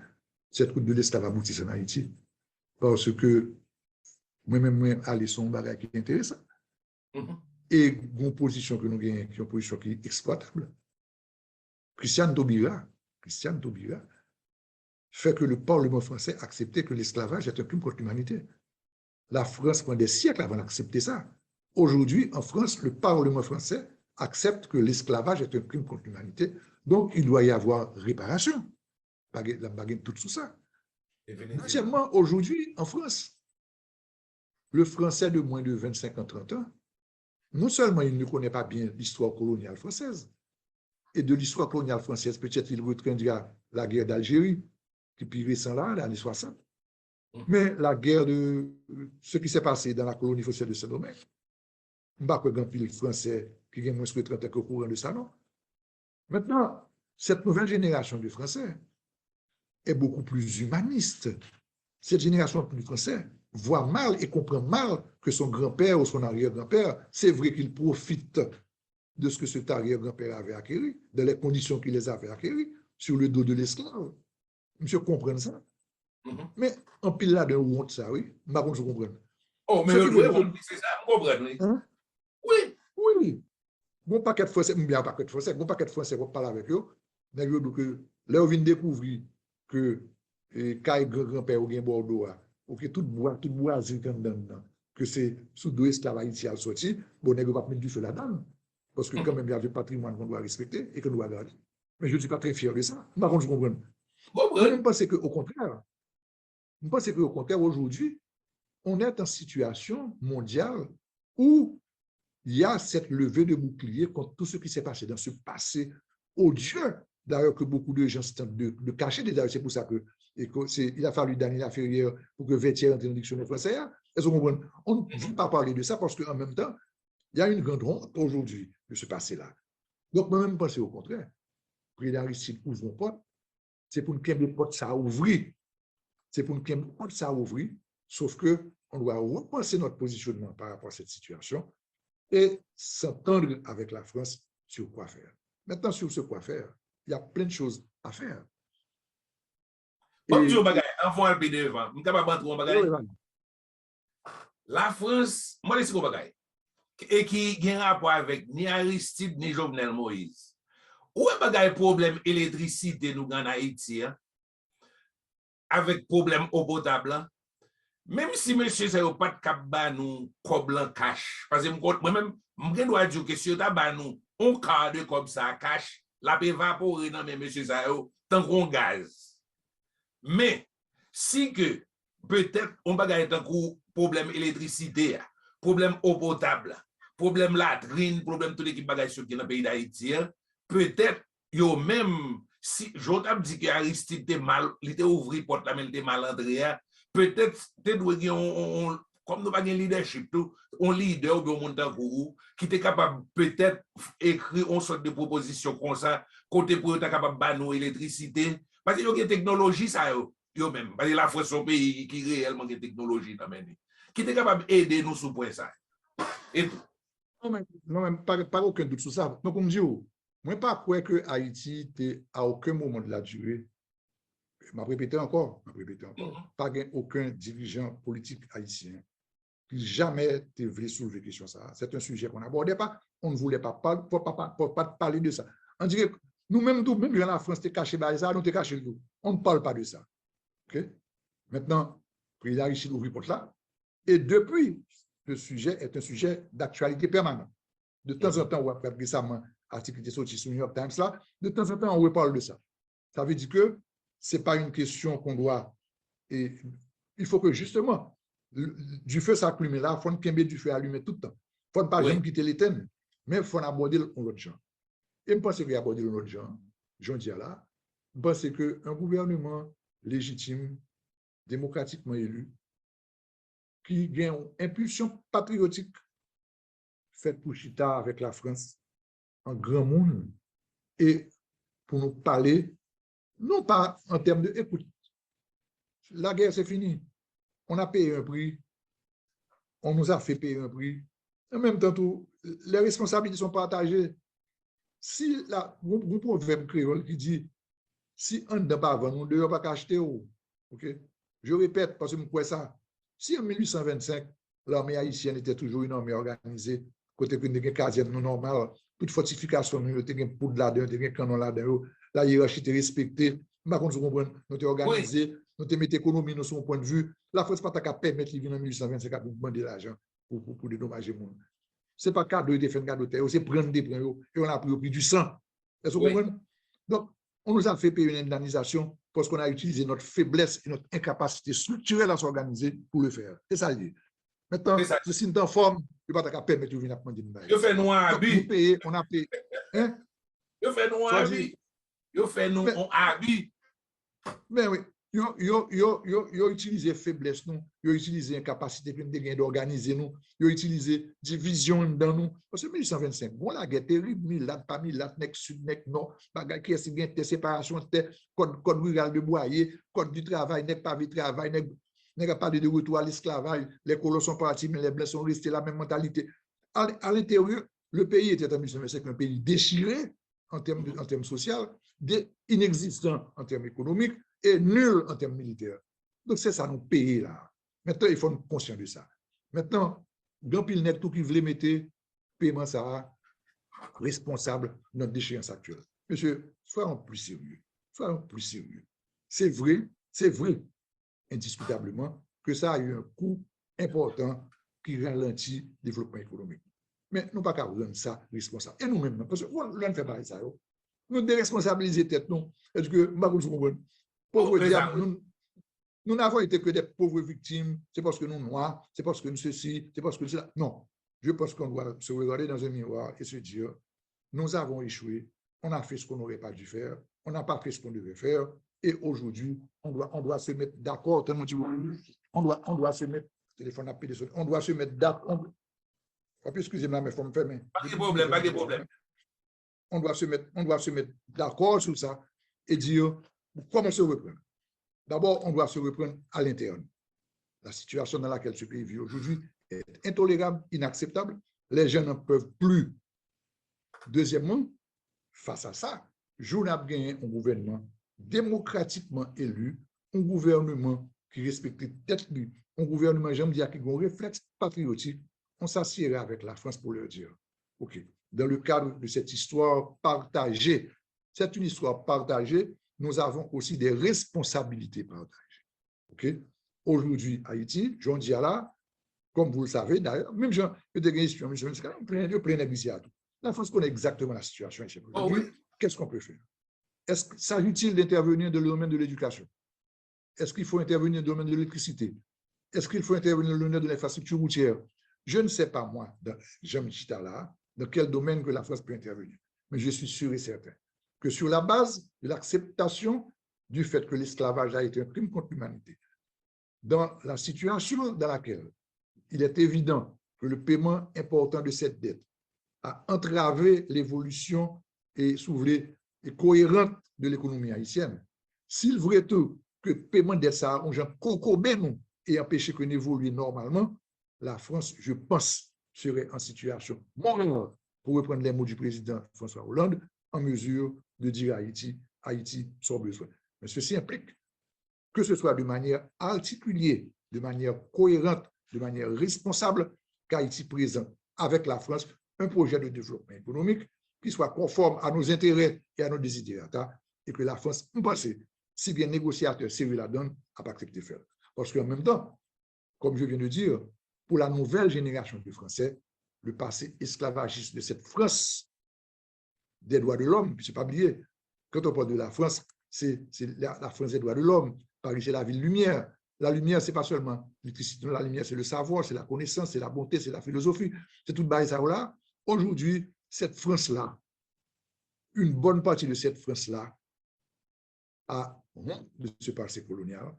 cette route de l'esclave aboutisse en Haïti. Parce que moi-même, aller sur un bagage qui est intéressant. Et une position que nous gagnons, qui est une position qui est exploitable. Christiane Taubira fait que le Parlement français acceptait que l'esclavage est un crime contre l'humanité. La France prend des siècles avant d'accepter ça. Aujourd'hui, en France, le Parlement français accepte que l'esclavage est un crime contre l'humanité. Donc, il doit y avoir réparation. La baguette toute sous ça. Deuxièmement, aujourd'hui, en France, le Français de moins de 25 ans, 30 ans, non seulement il ne connaît pas bien l'histoire coloniale française, et de l'histoire coloniale française, peut-être il retiendra la guerre d'Algérie, qui est plus récente là, les années 60, mais la guerre de ce qui s'est passé dans la colonie française de Saint-Domingue, je ne sais pas que grand pile français qui vient moins de 30 ans au courant de ça, non. Maintenant, cette nouvelle génération de Français est beaucoup plus humaniste. Cette génération de Français voit mal et comprend mal que son grand-père ou son arrière-grand-père, c'est vrai qu'il profite de ce que cet arrière-grand-père avait acquis, de les conditions qu'il les avait acquis, sur le dos de l'esclave. Monsieur comprend ça. Mais en pile là de honte, ça, oui. Par contre, je comprends. Oh, mais c'est ça, je comprends. Oui. Hein? Oui. Oui. Bon paquet de Français, bien paquet de Français, bon paquet de Français, on parle avec eux, mais là, on vient découvrir que quand grand-père ou bien Bordeaux, ou que tout bois dedans, que c'est sous deux esclaves haïtiens sortis, bon, on ne va pas mettre du feu là-dedans. Parce que quand même, il y a le patrimoine qu'on doit respecter et qu'on doit garder. Mais je ne suis pas très fier de ça. Par contre, je comprends. Je pense qu'au contraire, aujourd'hui, on est en situation mondiale où il y a cette levée de bouclier contre tout ce qui s'est passé dans ce passé odieux, d'ailleurs que beaucoup de gens tentent de cacher. C'est pour ça qu'il a fallu Daniel Ferrière pour que Vertier entre dans le dictionnaire français. Est-ce que vous comprenez? On ne veut pas parler de ça parce qu'en même temps, il y a une grande honte aujourd'hui de ce passé-là. Donc, moi-même, pensez au contraire. Président Aristide ouvre pas, c'est pour qu'il y ait des portes à ouvrir. C'est pour qu'il y ait des portes à ouvrir, sauf que on doit repenser notre positionnement par rapport à cette situation et s'entendre avec la France sur quoi faire. Maintenant, sur ce quoi faire, il y a plein de choses à faire. Bon, je bagay, enfant un peu devant. Je suis capable de bagay. La France, moi, je suis bagay. Et qui a un rapport avec ni Aristide ni Jovenel Moïse. Où est bagay problème électricité nous en Haïti, hein? Avec problème eau potable, même si monsieur ça n'a pas de cap ba nous comme blanc cash parce que moi-même je dois dire que si on a nous on cadre comme ça cash la peut évaporer dans même monsieur ça tant qu'on gaz mais si que peut-être on bagaille tant qu'on problème électricité problème eau potable problème latrine problème toute l'équipe bagaille sur qui dans le pays d'Haïti peut-être yo même si j'entends dit que Aristide était mal il était ouvert porte la mais il était mal entré peut-être comme nous pas de leadership tout on leader ou bien on qui était capable peut-être écrire une sorte de proposition comme ça côté pour être capable de nous électricité parce que y a technologie ça yo même parce que la France son pays qui réellement de technologie dans qui était capable d'aider nous sur point ça et tout. Non, même pas aucun doute sur ça. Donc, on me dit, moi, pas croire que Haïti était à aucun moment de la durée. Je m'a répété encore. Pas aucun dirigeant politique haïtien qui jamais voulu soulever question ça. C'est un sujet qu'on n'abordait pas. On ne voulait pas parler de ça. On dirait que nous-mêmes, même quand la France était cachée par ça, nous était cachés tout. On ne parle pas de ça. Okay? Maintenant, le président Richard ouvre pour là. Et depuis, le sujet est un sujet d'actualité permanente. De temps en temps, on va récemment, article qui est sorti sur New York Times là, de temps en temps, on reparle de ça. Ça veut dire que ce n'est pas une question qu'on doit. Et il faut que justement, du feu s'allume là, il faut qu'il y ait du feu allumé tout le temps. Il ne faut pas jamais quitter l'éternel, mais il faut aborder l'autre genre. Et je pense qu'il y a aborder l'autre genre, j'en dis là, je pense qu'un gouvernement légitime, démocratiquement élu, qui gagne une impulsion patriotique faite pour Chita avec la France en grand monde et pour nous parler, non pas en termes de écoute. La guerre, c'est fini. On a payé un prix. On nous a fait payer un prix. En même temps, les responsabilités sont partagées. Si vous pouvez un créole qui dit si on ne pas avant, nous ne devons pas acheter. OK? Je répète parce que je crois ça. Si en 1825, l'armée haïtienne était toujours une armée organisée, côté que nous avons caserne normale, toute fortification, nous avons un poudre là-dedans, nous avons un canon là-dedans, la hiérarchie était respectée. Par contre, nous avons organisé, nous avons mis l'économie de son point de vue. La France n'a pas qu'à permettre qu'il vienne en 1825 pour demander l'argent pour dédommager le monde. Ce n'est pas cadeau de faire un cadeau de terre, c'est prendre des points et on a pris au prix du sang. Est-ce que vous comprenez? Donc, on nous a fait payer une indemnisation parce qu'on a utilisé notre faiblesse et notre incapacité structurelle à s'organiser pour le faire. C'est ça l'idée. Maintenant, ceci est en forme, il ne va pas permettre de venir apprendre une balle. Yo fait nous un habit. On a payé. Hein? Yo fait nous un habit. Yo fait nous un habit. Mais oui, yo utilisé faiblesse nous, yo utilisé incapacité d'organiser nous, yo utilisé division dans nous. Parce que 1825, bon la guerre terrible, Milat, pas Milat, nek sud, nek nord, bagay qui est bien de séparation, code rural de boyer, code du travail, nek pas du travail, nek pas de retour à l'esclavage, les colons sont partis, mais les blancs sont restés la même mentalité. À l'intérieur, le pays était en 1825 un pays déchiré en termes sociaux, inexistant en termes économiques, et nul en termes militaires. Donc, c'est ça, nous payer là. Maintenant, il faut être conscient de ça. Maintenant, grand pile net tout qui voulait mettre paiement ça responsable de notre déchéance actuelle. Monsieur, soyons plus sérieux. Soyons plus sérieux. C'est vrai, indiscutablement, que ça a eu un coût important qui ralentit le développement économique. Mais nous ne pouvons pas rendre ça responsable. Et nous-mêmes, parce que nous ne faisons pas ça. Nous déresponsabiliser tête, non. Est-ce que, pauvres diables, nous n'avons été que des pauvres victimes, c'est parce que nous noirs, c'est parce que nous ceci, c'est parce que cela. Non, je pense qu'on doit se regarder dans un miroir et se dire, nous avons échoué, on a fait ce qu'on n'aurait pas dû faire, on n'a pas fait ce qu'on devait faire, et aujourd'hui, on doit se mettre d'accord, on doit se mettre téléphone a pété. On doit se mettre d'accord. Excusez-moi, mais il faut me fermer. Pas de problème, pas de problème. On doit se mettre d'accord sur ça et dire comment se reprendre. D'abord, on doit se reprendre à l'interne. La situation dans laquelle ce pays vit aujourd'hui est intolérable, inacceptable. Les gens n'en peuvent plus. Deuxièmement, face à ça, nous avons gagné un gouvernement démocratiquement élu, un gouvernement qui respecte tête lui, un gouvernement, j'aime dire, qui a un réflexe patriotique. On s'assiera avec la France pour leur dire, OK, dans le cadre de cette histoire partagée, c'est une histoire partagée, nous avons aussi des responsabilités partagées. OK? Aujourd'hui, Haïti, Jean Diala, comme vous le savez, d'ailleurs, même Jean, il y a plein d'initiatives. La France connaît exactement la situation. Oh, oui. Qu'est-ce qu'on peut faire? Est-ce qu'il s'agit-il d'intervenir dans le domaine de l'éducation? Est-ce qu'il faut intervenir dans le domaine de l'électricité? Est-ce qu'il faut intervenir dans le domaine de l'infrastructure routière? Je ne sais pas, moi, Jean Chitala, dans quel domaine que la France peut intervenir. Mais je suis sûr et certain que sur la base de l'acceptation du fait que l'esclavage a été un crime contre l'humanité, dans la situation dans laquelle il est évident que le paiement important de cette dette a entravé l'évolution et cohérente de l'économie haïtienne, s'il vrai tout que le paiement de ça a concourbé nous et empêché que nous évoluions normalement, la France, je pense, serait en situation morale, pour reprendre les mots du président François Hollande, en mesure de dire à Haïti, Haïti, sans besoin. Mais ceci implique que ce soit de manière articulée, de manière cohérente, de manière responsable, qu'Haïti présente avec la France un projet de développement économique qui soit conforme à nos intérêts et à nos désiderata, et que la France, on pense, si bien négociateur sérieux la donne, n'a pas accepté de faire. Parce qu'en même temps, comme je viens de dire, pour la nouvelle génération de Français, le passé esclavagiste de cette France des droits de l'homme, puis c'est pas oublié, quand on parle de la France, c'est la France des droits de l'homme. Paris, c'est la ville lumière. La lumière, c'est pas seulement l'électricité, la lumière, c'est le savoir, c'est la connaissance, c'est la bonté, c'est la philosophie, c'est tout ça là. Aujourd'hui, cette France-là, une bonne partie de cette France-là a de ce passé colonial.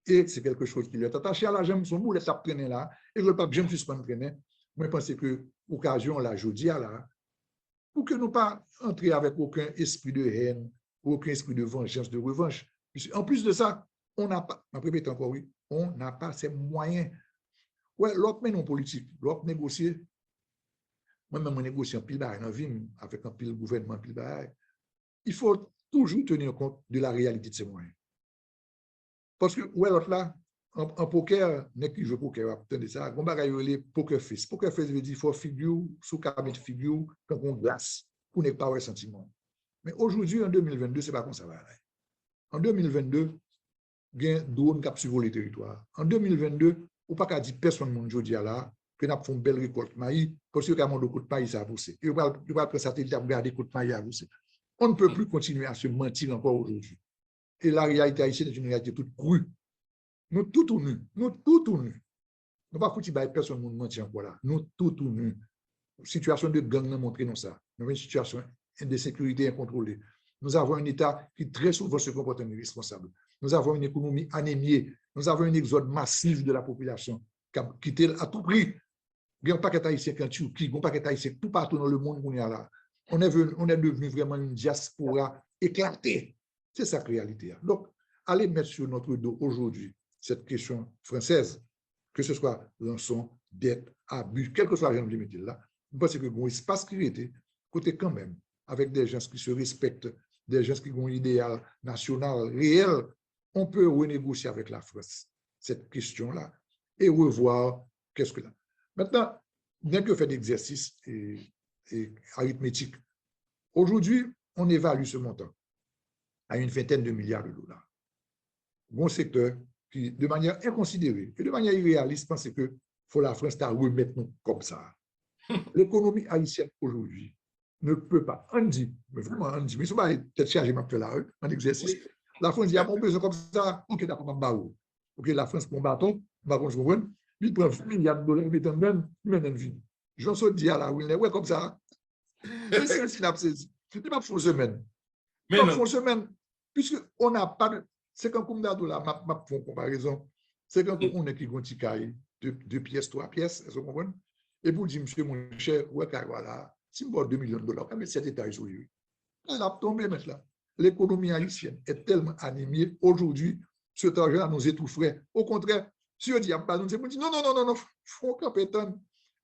Et c'est quelque chose qui lui est attaché à la jambe, son bout, l'étape traîner là, et le pape, j'aime suspendre traîner. Moi, je pense que l'occasion, là, je dis là, pour que nous pas entrer avec aucun esprit de haine, aucun esprit de vengeance, de revanche. En plus de ça, on n'a pas, je répète encore, oui, on n'a pas ces moyens. Ouais, l'autre mène en politique, l'autre négocier. Moi-même, je négocie en pile dans la vie, avec un pile gouvernement, pile bail. Il faut toujours tenir compte de la réalité de ces moyens. Parce que, ouais, l'autre là, en poker, n'est qui joue poker, attendez ça, on va les poker face. Poker face veut dire qu'il faut figure, sous cabinet figure, quand on glace, pour ne pas avoir sentiment. Mais aujourd'hui, en 2022, ce n'est pas comme ça. En 2022, il y a un drone qui a survolé le territoire. En 2022, on ne peut pas dire personne ne dit là que nous avons une belle récolte de maïs, parce que nous avons beaucoup de maïs à pousser. Et on va prendre satellite à regarder beaucoup de maïs à pousser. On ne peut plus continuer à se mentir encore aujourd'hui. Et la réalité haïtienne est une réalité toute crue. Nous tout tournons. Nous tout tournons. Nous ne pouvons pas foutre personne ne mentir encore là. Nous tout tournons. Situation de gang nous montre nous ça. Nous avons une situation de sécurité incontrôlée. Nous avons un État qui très souvent se comporte comme irresponsable. Nous avons une économie anémiée. Nous avons un exode massif de la population qui a quitté à tout prix. Il y a un paquet haïtien qui a tué, il y a un paquet haïtien tout partout dans le monde où on est là. On est devenu vraiment une diaspora éclatée. C'est ça la réalité. Donc, allez mettre sur notre dos aujourd'hui cette question française, que ce soit rançon, dette, abus, quel que soit l'argent limité là, parce que bon espace qui était, côté quand même, avec des gens qui se respectent, des gens qui ont un idéal national réel, on peut renégocier avec la France cette question-là et revoir qu'est-ce que là. Maintenant, bien que fait d'exercices et arithmétiques, aujourd'hui, on évalue ce montant à une vingtaine de milliards de dollars. Bon secteur qui, de manière inconsidérée et de manière irréaliste, pense que faut la France à remettre nous comme ça. L'économie haïtienne aujourd'hui ne peut pas, on dit, mais vraiment on dit, mais ce n'est pas peut-être chargé en exercice. La France dit, a mon besoin comme ça, ok, d'accord, on va ok, la France prend un bâton, va construire, il prend 1 milliard de dollars, il met en main, il met en vie. Je vais se dire à la Wilner, ouais, comme ça. C'est un synapse. C'est pas pour une semaine. Mais non. Pour une semaine, puisqu'on n'a pas de. C'est quand on a de la map pour comparaison, c'est quand on est qui gonti caille, deux pièces, trois pièces, est-ce que vous comprenez? Et pour dire, monsieur, mon cher, ouais, voilà, si je 2 millions de dollars, quand même 7 étages, oui. Elle a tombé maintenant. L'économie haïtienne est tellement animée aujourd'hui, cet argent nous étoufferait. Au contraire, si on dit, on dit non, non, non, non, non, faut compétent.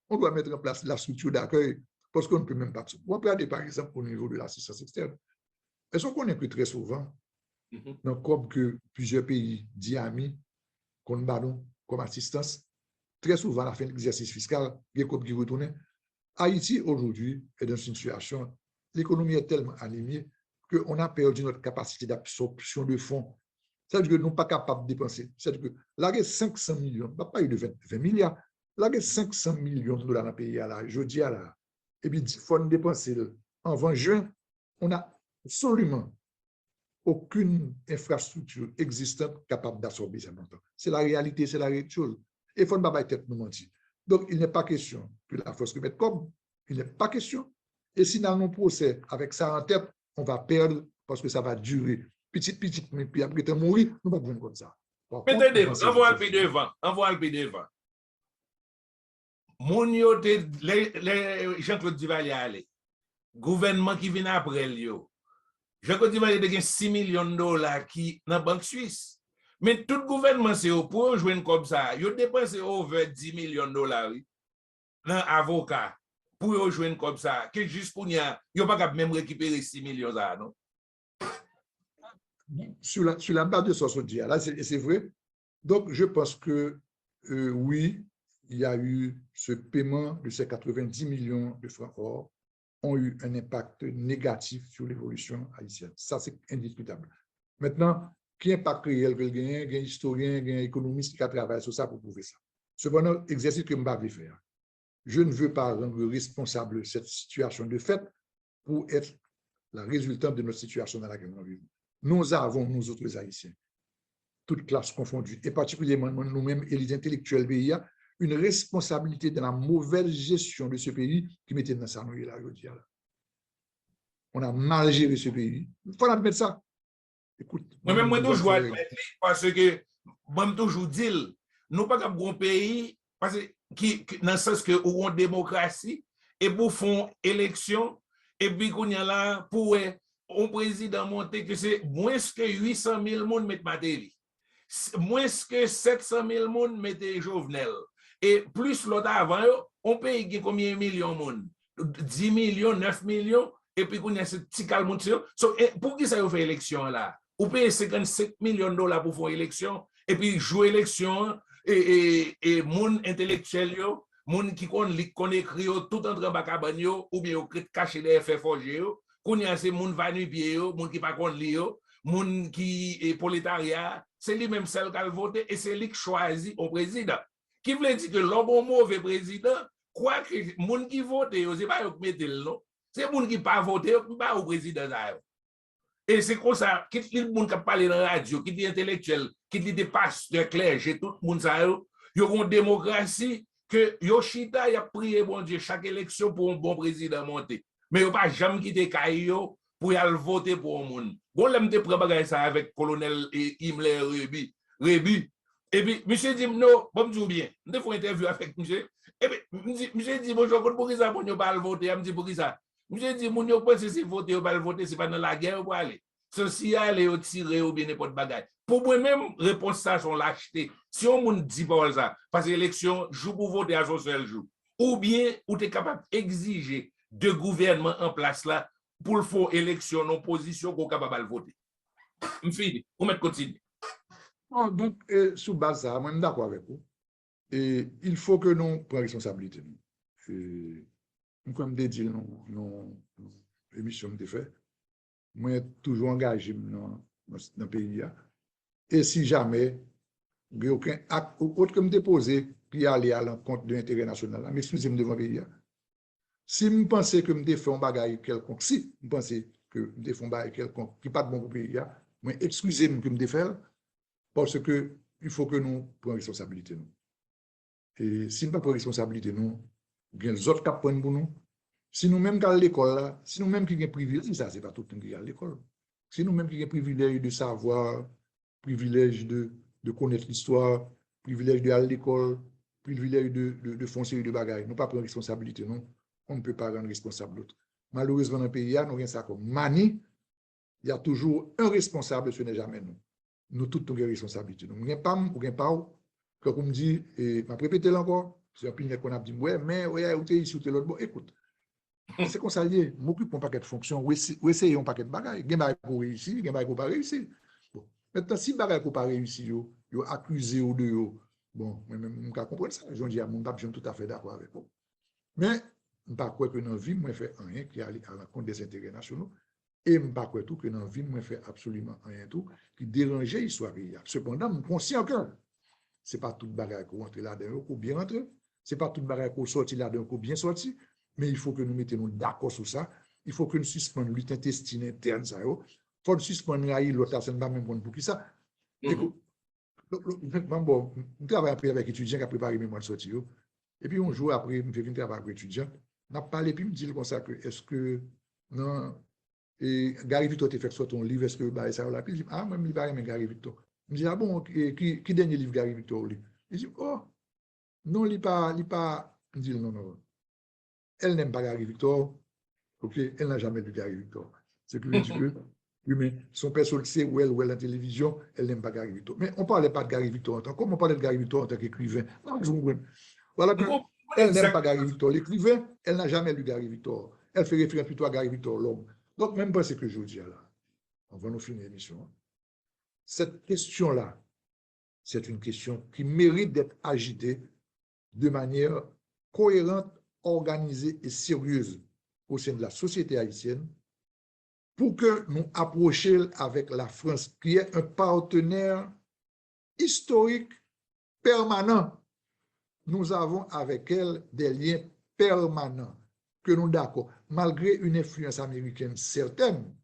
On doit mettre en place la structure d'accueil parce qu'on ne peut même pas. On peut aller, par exemple, au niveau de l'assistance externe. Est-ce qu'on connaît que très souvent, donc, comme que plusieurs pays dits amis, qu'on ballon comme assistance, très souvent, à la fin de l'exercice fiscal, il y a comme qui retourne. Haïti, aujourd'hui, est dans une situation, l'économie est tellement animée qu'on a perdu notre capacité d'absorption de fonds. C'est-à-dire que nous ne sommes pas capables de dépenser. C'est-à-dire que là, il y a 500 millions, pas eu de 20 milliards, là, il y a 500 millions de dollars dans le pays, là, je dis à là. Et puis, il faut dépenser. En 20 juin, on n'a absolument aucune infrastructure existante capable d'absorber ce montant. C'est la réalité, c'est la réalité chose. Et il faut ne pas tête nous mentir. Donc, il n'est pas question que la force remette comme, il n'est pas question. Et si dans nos procès, avec ça en tête, on va perdre parce que ça va durer. Petit, mais puis après, tu mourir, nous ne pouvons pas comme ça. Mettez envoie le pays devant, envoie le pays devant. Moun yo te, les Jean-Claude Duvalier allé. Gouvernement qui vient après lui. Jean-Claude Duvalier a 6 millions de dollars qui dans la Banque Suisse. Mais tout gouvernement, c'est pour jouer comme ça. Ils ont dépensé over 10 millions de dollars dans avocat pour jouer comme ça. Que juste pour ils n'ont pas même récupérer 6 millions là, non? Sur la base de ce dit, là, c'est vrai. Donc, je pense que oui, il y a eu ce paiement de ces 90 millions de francs or ont eu un impact négatif sur l'évolution haïtienne. Ça, c'est indiscutable. Maintenant, qui impact réel que il y a un historien, il y a un économiste qui a travaillé sur ça pour prouver ça. Cependant, exercice que je ne vais faire. Je ne veux pas rendre responsable cette situation de fait pour être la résultante de notre situation dans laquelle nous vivons. Nous avons, nous autres Haïtiens, toutes classes confondues, et particulièrement nous-mêmes et les intellectuels pays, une responsabilité dans la mauvaise gestion de ce pays qui mettait dans sa nouille là, je dis là. On a mal géré ce pays. Il faut admettre ça. Écoute, moi-même, moi, toujours admettre, parce que, moi, toujours dire, nous pas comme un pays, parce que, dans le sens que, où on démocratie, et pour font élection, et puis qu'on y a là, pour un président monter, que c'est moins que 800 000 personnes mettent Matéli. Moins que 700 000 personnes mettent Jovenel. Et plus l'autre avant, on paye combien de millions de monde? 10 millions, 9 millions, et puis qu'on y a ce petit calme. So, pour qui ça fait élection là? Ou paye 55 millions de dollars pour faire élection, et puis jouer élection, et monde intellectuel, monde qui connaît écrit tout en train de ou bien caché des FFOG, qu'on y a ces monde vanupier, monde qui pas connaît lire, monde qui est prolétariat, c'est lui-même celle qui a voté, et c'est lui qui choisit au président. Qui veut dire que l'homme mauvais président, quoi que les gens qui votent, ce n'est pas eux qui mettent le nom, c'est les gens qui ne pas voté, qui ne pas au président. Et c'est comme ça, qui les gens qui parlent dans la radio, qui les intellectuels, qui les pasteurs, clergés, tout le monde, ils ont une démocratie que Yoshida a prié, bon Dieu, chaque élection pour un bon président monter. Mais ils n'ont pas jamais quitté Kayo pour aller voter pour un monde. Bon, là, je prends ça avec le colonel Himmler Rebi. Et puis, monsieur dit, non, bon, je dis bien, je fais une interview avec monsieur. Et puis, monsieur dit, bonjour, pour qui ça, pour ne pas voter? Je me dis, pour qui ça? Monsieur dit, mon yo pense si voter ou pas voter, c'est pas dans la guerre ou aller. Social et tirer ou bien n'importe bagaille. Pour moi-même, réponse ça sont lâcheté. Si on moun dit pas ça, parce que l'élection, joue pour voter à son seul jour. Ou bien, ou tu es capable d'exiger de gouvernement en place là pour le faire élection en position qu'on est capable de voter. M'fini, on met continue. Donc, sous base ça, moi, je suis d'accord avec vous. Et il faut que nous prenions responsabilité. Comme je dit dans l'émission que je fais, moi, je suis toujours engagé dans le pays. Et si jamais, il n'y a aucun acte autre que me déposer, puis aller à l'encontre de l'intérêt national, m'excusez-moi devant le pays. Si je pense que je fais un bagage quelconque, si je pense que je fais un bagage quelconque qui n'est pas de bon pour le pays, moi, excusez-moi que je fais, parce qu'il faut que nous prenions responsabilité. Et si nous ne prenons pas responsabilité, nous, il y a les autres qui prennent pour nous. Si nous-mêmes à l'école, si nous-mêmes qui avons privilège, ça, ce n'est pas tout le monde qui est à l'école. Si nous-mêmes qui avons privilège de savoir, privilège de connaître l'histoire, privilège d'aller à l'école, privilège de faire une série de bagages. Nous ne pas prendre responsabilité, non. On ne peut pas rendre responsable l'autre. Malheureusement, dans le pays, nous avons ça comme manie. Il y a toujours un responsable, ce n'est jamais nous. Nous tous avons une responsabilité. Nous n'avons pas, ou pas, comme on dit, et je répéter encore, c'est un peu qu'on a dit, ouais, mais, ouais, ou t'es ici, ou t'es l'autre. Bon, écoute, c'est comme ça, je m'occupe d'un paquet de fonctions, ou essayer un paquet de bagages. Il y a des bagages pour réussir, il y a des bagages pour pas réussir. Bon. Maintenant, si les bagages pour pas réussir, ils accusé ou de bon, moi-même, je comprends ça. Je dis à mon papa, je suis tout à fait d'accord avec vous. Mais, je ne pas croire que dans la vie, moi, je fais rien qui aille à l'encontre des intérêts nationaux. Et je ne pas croire tout que dans la vie, moi, je fais absolument rien tout qui dérangeait l'histoire. Cependant, je suis conscient que ce n'est pas tout le bagage qui rentre là-dedans, qui bien rentré. Ce n'est pas tout le bagage qui sorti là-dedans, qui bien sorti. Mais il faut que nous mettions d'accord sur ça. Il faut que nous suspendions lutte intestine interne. Il faut que nous suspendions l'autre, ça ne va même pour qui ça. Écoute, bon, je travaille après avec étudiants qui ont préparé mes mois de sortie. Et puis, un jour après, je fais un travail avec étudiants. On a parlé, puis me dit comme ça que est-ce que, non, et Gary Victor t'a fait soit ton livre, est-ce que bah, ça l'a. Puis il dit, ah, moi, je ne mais Gary Victor. Je me dis, ah bon, qui dernier livre Gary Victor lit? Il dit, oh, non, il pas. Je dis, non, non. Elle n'aime pas Gary Victor. Ok, elle n'a jamais lu Gary Victor. C'est que je dis que. Oui, mais son personne sait où elle à la télévision, elle n'aime pas Gary Victor. Mais on ne parlait pas de Gary Victor en tant comme on parlait de Gary Victor en tant qu'écrivain. Voilà que elle n'aime pas Gary Victor, l'écrivain, elle n'a jamais lu Gary Victor. Elle fait référence plutôt à Gary Victor, l'homme. Donc, même pas ce que je dis là. On va nous finir l'émission. Cette question-là, c'est une question qui mérite d'être agitée de manière cohérente, organisée et sérieuse au sein de la société haïtienne, pour que nous approchions avec la France, qui est un partenaire historique permanent. Nous avons avec elle des liens permanents, que nous d'accord, malgré une influence américaine certaine,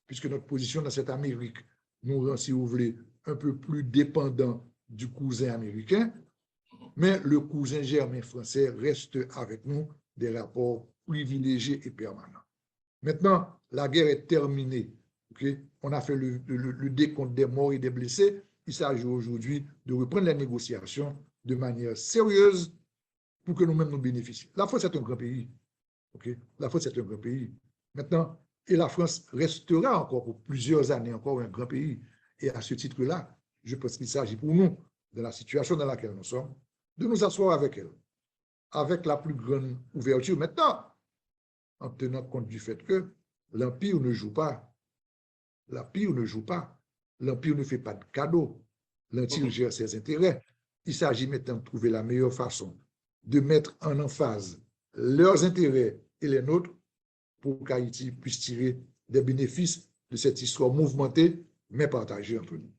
puisque notre position dans cette Amérique nous rend, si vous voulez, un peu plus dépendants du cousin américain, mais le cousin germain français reste avec nous des rapports privilégiés et permanents. Maintenant, la guerre est terminée. Okay? On a fait le décompte des morts et des blessés. Il s'agit aujourd'hui de reprendre les négociations de manière sérieuse pour que nous-mêmes nous bénéficions. La France est un grand pays. Okay? La France est un grand pays. Maintenant, et la France restera encore pour plusieurs années encore un grand pays. Et à ce titre-là, je pense qu'il s'agit pour nous, de la situation dans laquelle nous sommes, de nous asseoir avec elle, avec la plus grande ouverture. Maintenant, en tenant compte du fait que l'Empire ne joue pas. L'Empire ne joue pas. L'Empire ne fait pas de cadeaux. L'Empire gère ses intérêts. Il s'agit maintenant de trouver la meilleure façon de mettre en emphase leurs intérêts et les nôtres pour qu'Haïti puisse tirer des bénéfices de cette histoire mouvementée, mais partagée entre nous.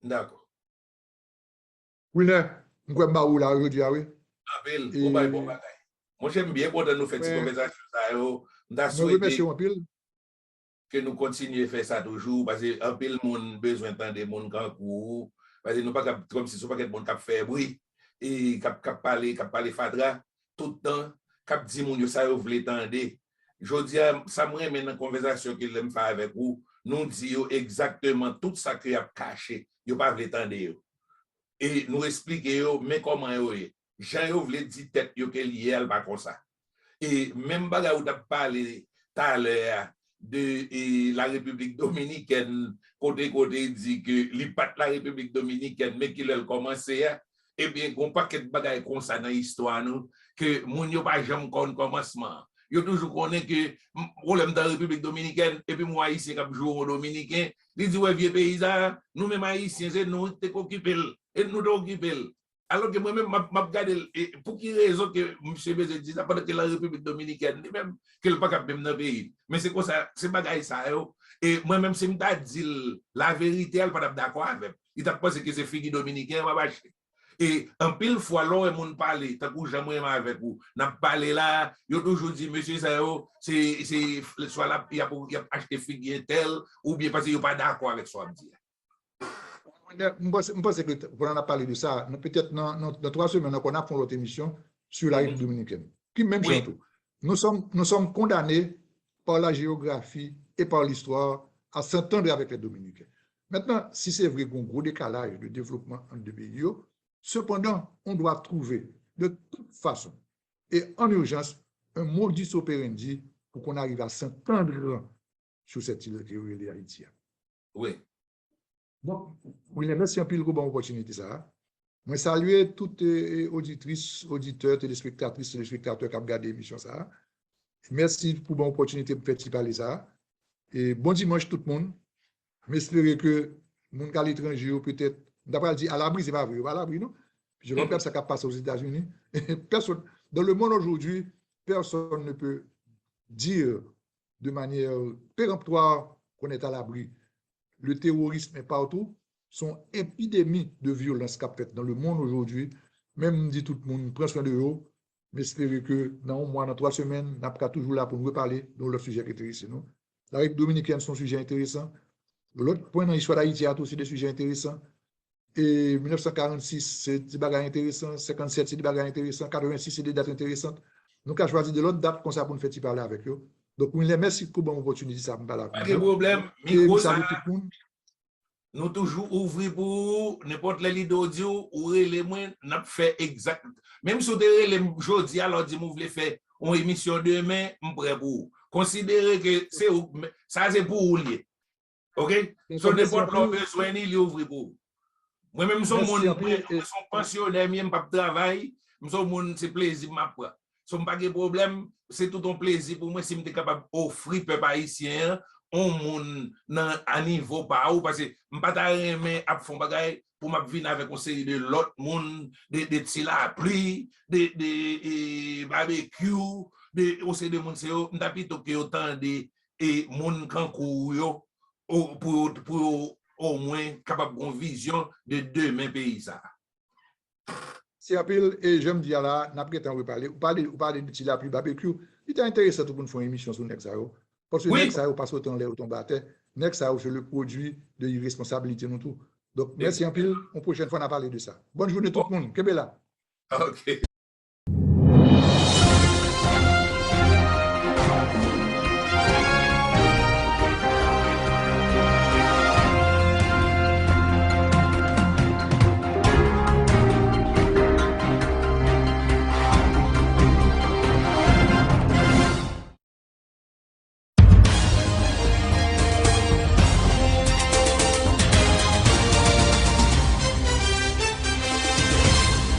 D'accord. Oui, nous sommes là aujourd'hui, oui. Moi, j'aime bien quand nous faisons cette conversation. Nous remercions un peu. Que nous continuons à faire ça toujours, parce qu'un peu le monde a besoin d'entendre des gens qui courent, parce que nous pas comme si ce pas quelqu'un qui a fait bruit, et qui a parlé fadra, tout le temps, qui a dit mon ça vous voulez entendre. Je dis, ça me remet dans la conversation qu'il aime faire avec vous, nous disons exactement tout ça qu'il a caché, vous pas voulu entendre. Et nous expliquons, mais comment vous est. Jean, vous voulez dire tête, vous est lié, elle pas comme ça. Et même bagarre où tu as parlé tout à l'heure, de la République dominicaine, côté dit que les pas la République dominicaine, mais qu'il a commencé, eh bien, on pas de bagaille comme ça dans l'histoire, que mon yo pas jamais connu commencement. Yo toujours connaît que problème dans la République dominicaine, et puis moi ici, comme jour au dominicain, il dit, ouais, vieux paysan, nous même haïtiens, c'est nous qui occupés, et nous occupés. Alors que moi-même, je regarde pour qui raison que M. Bézé dit ça, pendant que la République dominicaine, même qu'elle n'est pas capable dans le pays. Mais c'est quoi ça, c'est bagaille ça. Et moi-même, si je dis la vérité, elle n'est pas d'accord avec. Il t'a pensé que c'est fille dominicain, va acheter. Et en pile fois, là, on parle, tant que jamais avec vous, n'a parlé là, il a toujours dit, monsieur, ça, c'est soit là, il a acheté fille tel, ou bien parce qu'il n'est pas d'accord avec soi. Je pense que pour en parler de ça, peut-être dans 3 semaines, on a fait l'autre émission sur la République dominicaine. Qui même chose. Nous sommes condamnés par la géographie et par l'histoire à s'entendre avec les Dominicains. Maintenant, si c'est vrai qu'on a un gros décalage de développement entre deux pays, Cependant, on doit trouver de toute façon et en urgence un modus operandi pour qu'on arrive à s'entendre sur cette île qui est Haïti. Oui. Donc, oui, merci un peu pour l'opportunité ça. Moi, saluer toutes les auditrices, auditeurs, téléspectatrices, téléspectateurs qui ont regardé l'émission ça. Merci pour l'opportunité de faire parler ça. Et bon dimanche tout le monde. J'espère que mon gars à l'étranger, peut-être, d'après dire à l'abri, c'est pas vrai, à l'abri, non? Puis je regarde ça qui passe aux États-Unis. Personne, dans le monde aujourd'hui, personne ne peut dire de manière péremptoire qu'on est à l'abri. Le terrorisme est partout. Son épidémie de violence qu'a fait dans le monde aujourd'hui. Même dit tout le monde, prend soin de eux. Mais j'espère que dans un mois, dans 3 semaines, on sera toujours là pour nous reparler de leur sujet qui intéresse nous. La République dominicaine, c'est un sujet intéressant. L'autre point dans l'histoire d'Haïti a aussi des sujets intéressants. Et 1946, c'est des bagages intéressants. 57, c'est des bagages intéressants. 86, c'est des dates intéressantes. Nous avons choisi de l'autre date comme ça pour nous faire parler avec eux. Donc, nous les merci pour l'opportunité de parler avec Pas de problème. Micro, ça. Nous toujours ouvrons pour n'importe quel lead audio ou les moins n'a fait exact. Même si vous les jeudi alors dit vous voulez faire une émission demain, on prêt pour. Considérez que c'est ça c'est pour vous lier. OK? So n'importe quel besoin il ouvre pour. Moi même son monde son pensionnaire même pas travail, son monde c'est plaisir m'a prend. So pas de problème, c'est tout un plaisir pour moi si je suis capable d'offrir peuple haïtien on monde à niveau pas ou parce que m'pas ta aimer à fond bagay pour m'a venir avec un série de l'autre monde des petits la pluie des barbecue des aussi de monde c'est m'ta plutôt que autant de et monde kankou yo pour au moins capable une vision de demain pays ça. C'est appel et j'aime dire là n'a pas temps reparler ou parler de petit la pluie barbecue il est intéressant tout pour faire une émission sur Nexao. Parce que oui. Nexao passe autant l'air au tombe à terre. Nexao, c'est le produit de l'irresponsabilité nous tout. Donc, merci un peu. Une prochaine fois, on a parlé de ça. Bonne journée tout le monde. Kebela. OK.